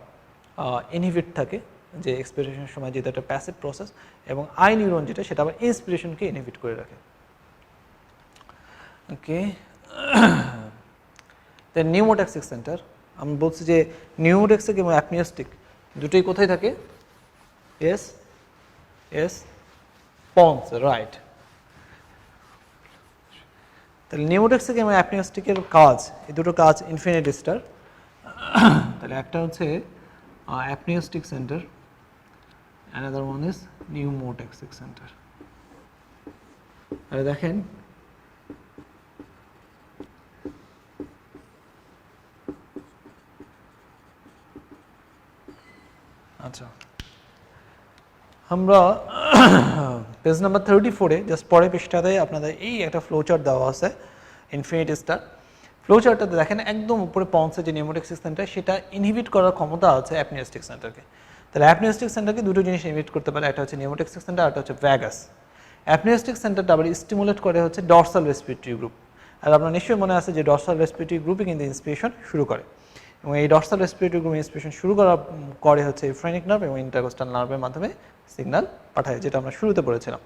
ইনহিবিট থাকে, যে এক্সপিরেশনের সময় যেটা একটা প্যাসিভ প্রসেস, এবং আই নিউরন যেটা সেটা আবার ইন্সপিরেশনকে ইনহিবিট করে রাখে। ওকে, দেন নিউমোটক্সিক সেন্টার, আমি বলছি যে নিউমোটক্সিক এবং অ্যাপনিওস্টিক দুটোই কোথায় থাকে? yes ponds, right. তাহলে নিউমোটক্সিক এবং অ্যাপনিওস্টিকের কাজ, এই দুটো কাজ ইনফিনিটি স্টার। তাহলে একটা হচ্ছে apneustic centre, another one is pneumotaxic centre. তাহলে দেখেন আচ্ছা, আমরা পেজ নাম্বার 34-এ জাস্ট পরের পৃষ্ঠাতে আপনাদের এই একটা ফ্লোচার্ট দেওয়া আছে ইনফিনিটি স্টার। ফ্লোচার্টটাতে দেখেন একদম উপরে পন্সে যে নিউমোটক্সিক সেন্টার, সেটা ইনহিবিট করার ক্ষমতা আছে অ্যাপনিওস্টিক সেন্টারকে। তাহলে অ্যাপনিওস্টিক সেন্টারকে দুটো জিনিস ইনহিবিট করতে পারে, একটা হচ্ছে নিউমোটক্সিক সেন্টার, একটা হচ্ছে ভ্যাগাস। অ্যাপনিওস্টিক সেন্টারটা আবার স্টিমুলেট করে হচ্ছে ডর্সাল রেসপিরেটরি গ্রুপ। আর আপনার নিশ্চয়ই মনে আছে যে ডর্সাল রেসপিরেটরি গ্রুপে কিন্তু ইন্সপিরেশন শুরু করে, এবং এই ডর্সাল রেসপিরেটরি গ্রুপ ইন্সপিরেশন শুরু করে হচ্ছে ফ্রেনিক নার্ভ এবং ইন্টারকোস্টাল নার্ভের মাধ্যমে সিগন্যাল পাঠায়, যেটা আমরা শুরুতে পড়েছিলাম।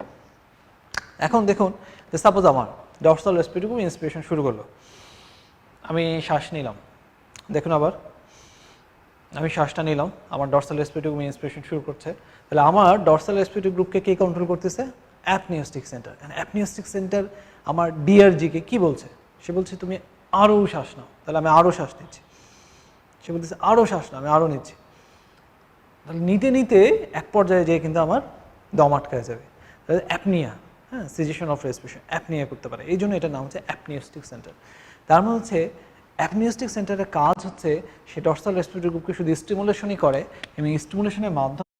এখন দেখুন যে সাপোজ আমার ডর্সাল রেসপিরেটরি গ্রুপ ইন্সপিরেশন শুরু করলো, আমি শ্বাস নিলাম, দেখুন আবার আমি শ্বাসটা নিলাম, আমার ডর্সাল রেসপিরেটরি গ্রুপ ইন্সপিরেশন শুরু করছে, তাহলে আমার ডর্সাল রেসপিরেটরি গ্রুপকে কে কন্ট্রোল করতেছে? অ্যাপনিওস্টিক সেন্টার। অ্যাপনিওস্টিক সেন্টার আমার ডিআরজিকে কি বলছে? সে বলছে তুমি আরও শ্বাস নাও, তাহলে আমি আরও শ্বাস নিচ্ছি। সে বলতেছে আরও শ্বাস নাও, আমি আরও নিচ্ছি। তাহলে নিতে নিতে এক পর্যায়ে যেয়ে কিন্তু আমার দম আটকায় যাবে, তাহলে অ্যাপনিয়া, হ্যাঁ, সিজেশন অফ রেসপিরেশন, অ্যাপনিয়া করতে পারে। এই জন্য এটার নাম হচ্ছে অ্যাপনিওস্টিক সেন্টার। তার মানে হচ্ছে অ্যাপনিওস্টিক সেন্টারের কাজ হচ্ছে সে ডর্সাল রেসপিরেটরি গ্রুপকে শুধু স্টিমুলেশনই করে এবং স্টিমুলেশনের মাধ্যমে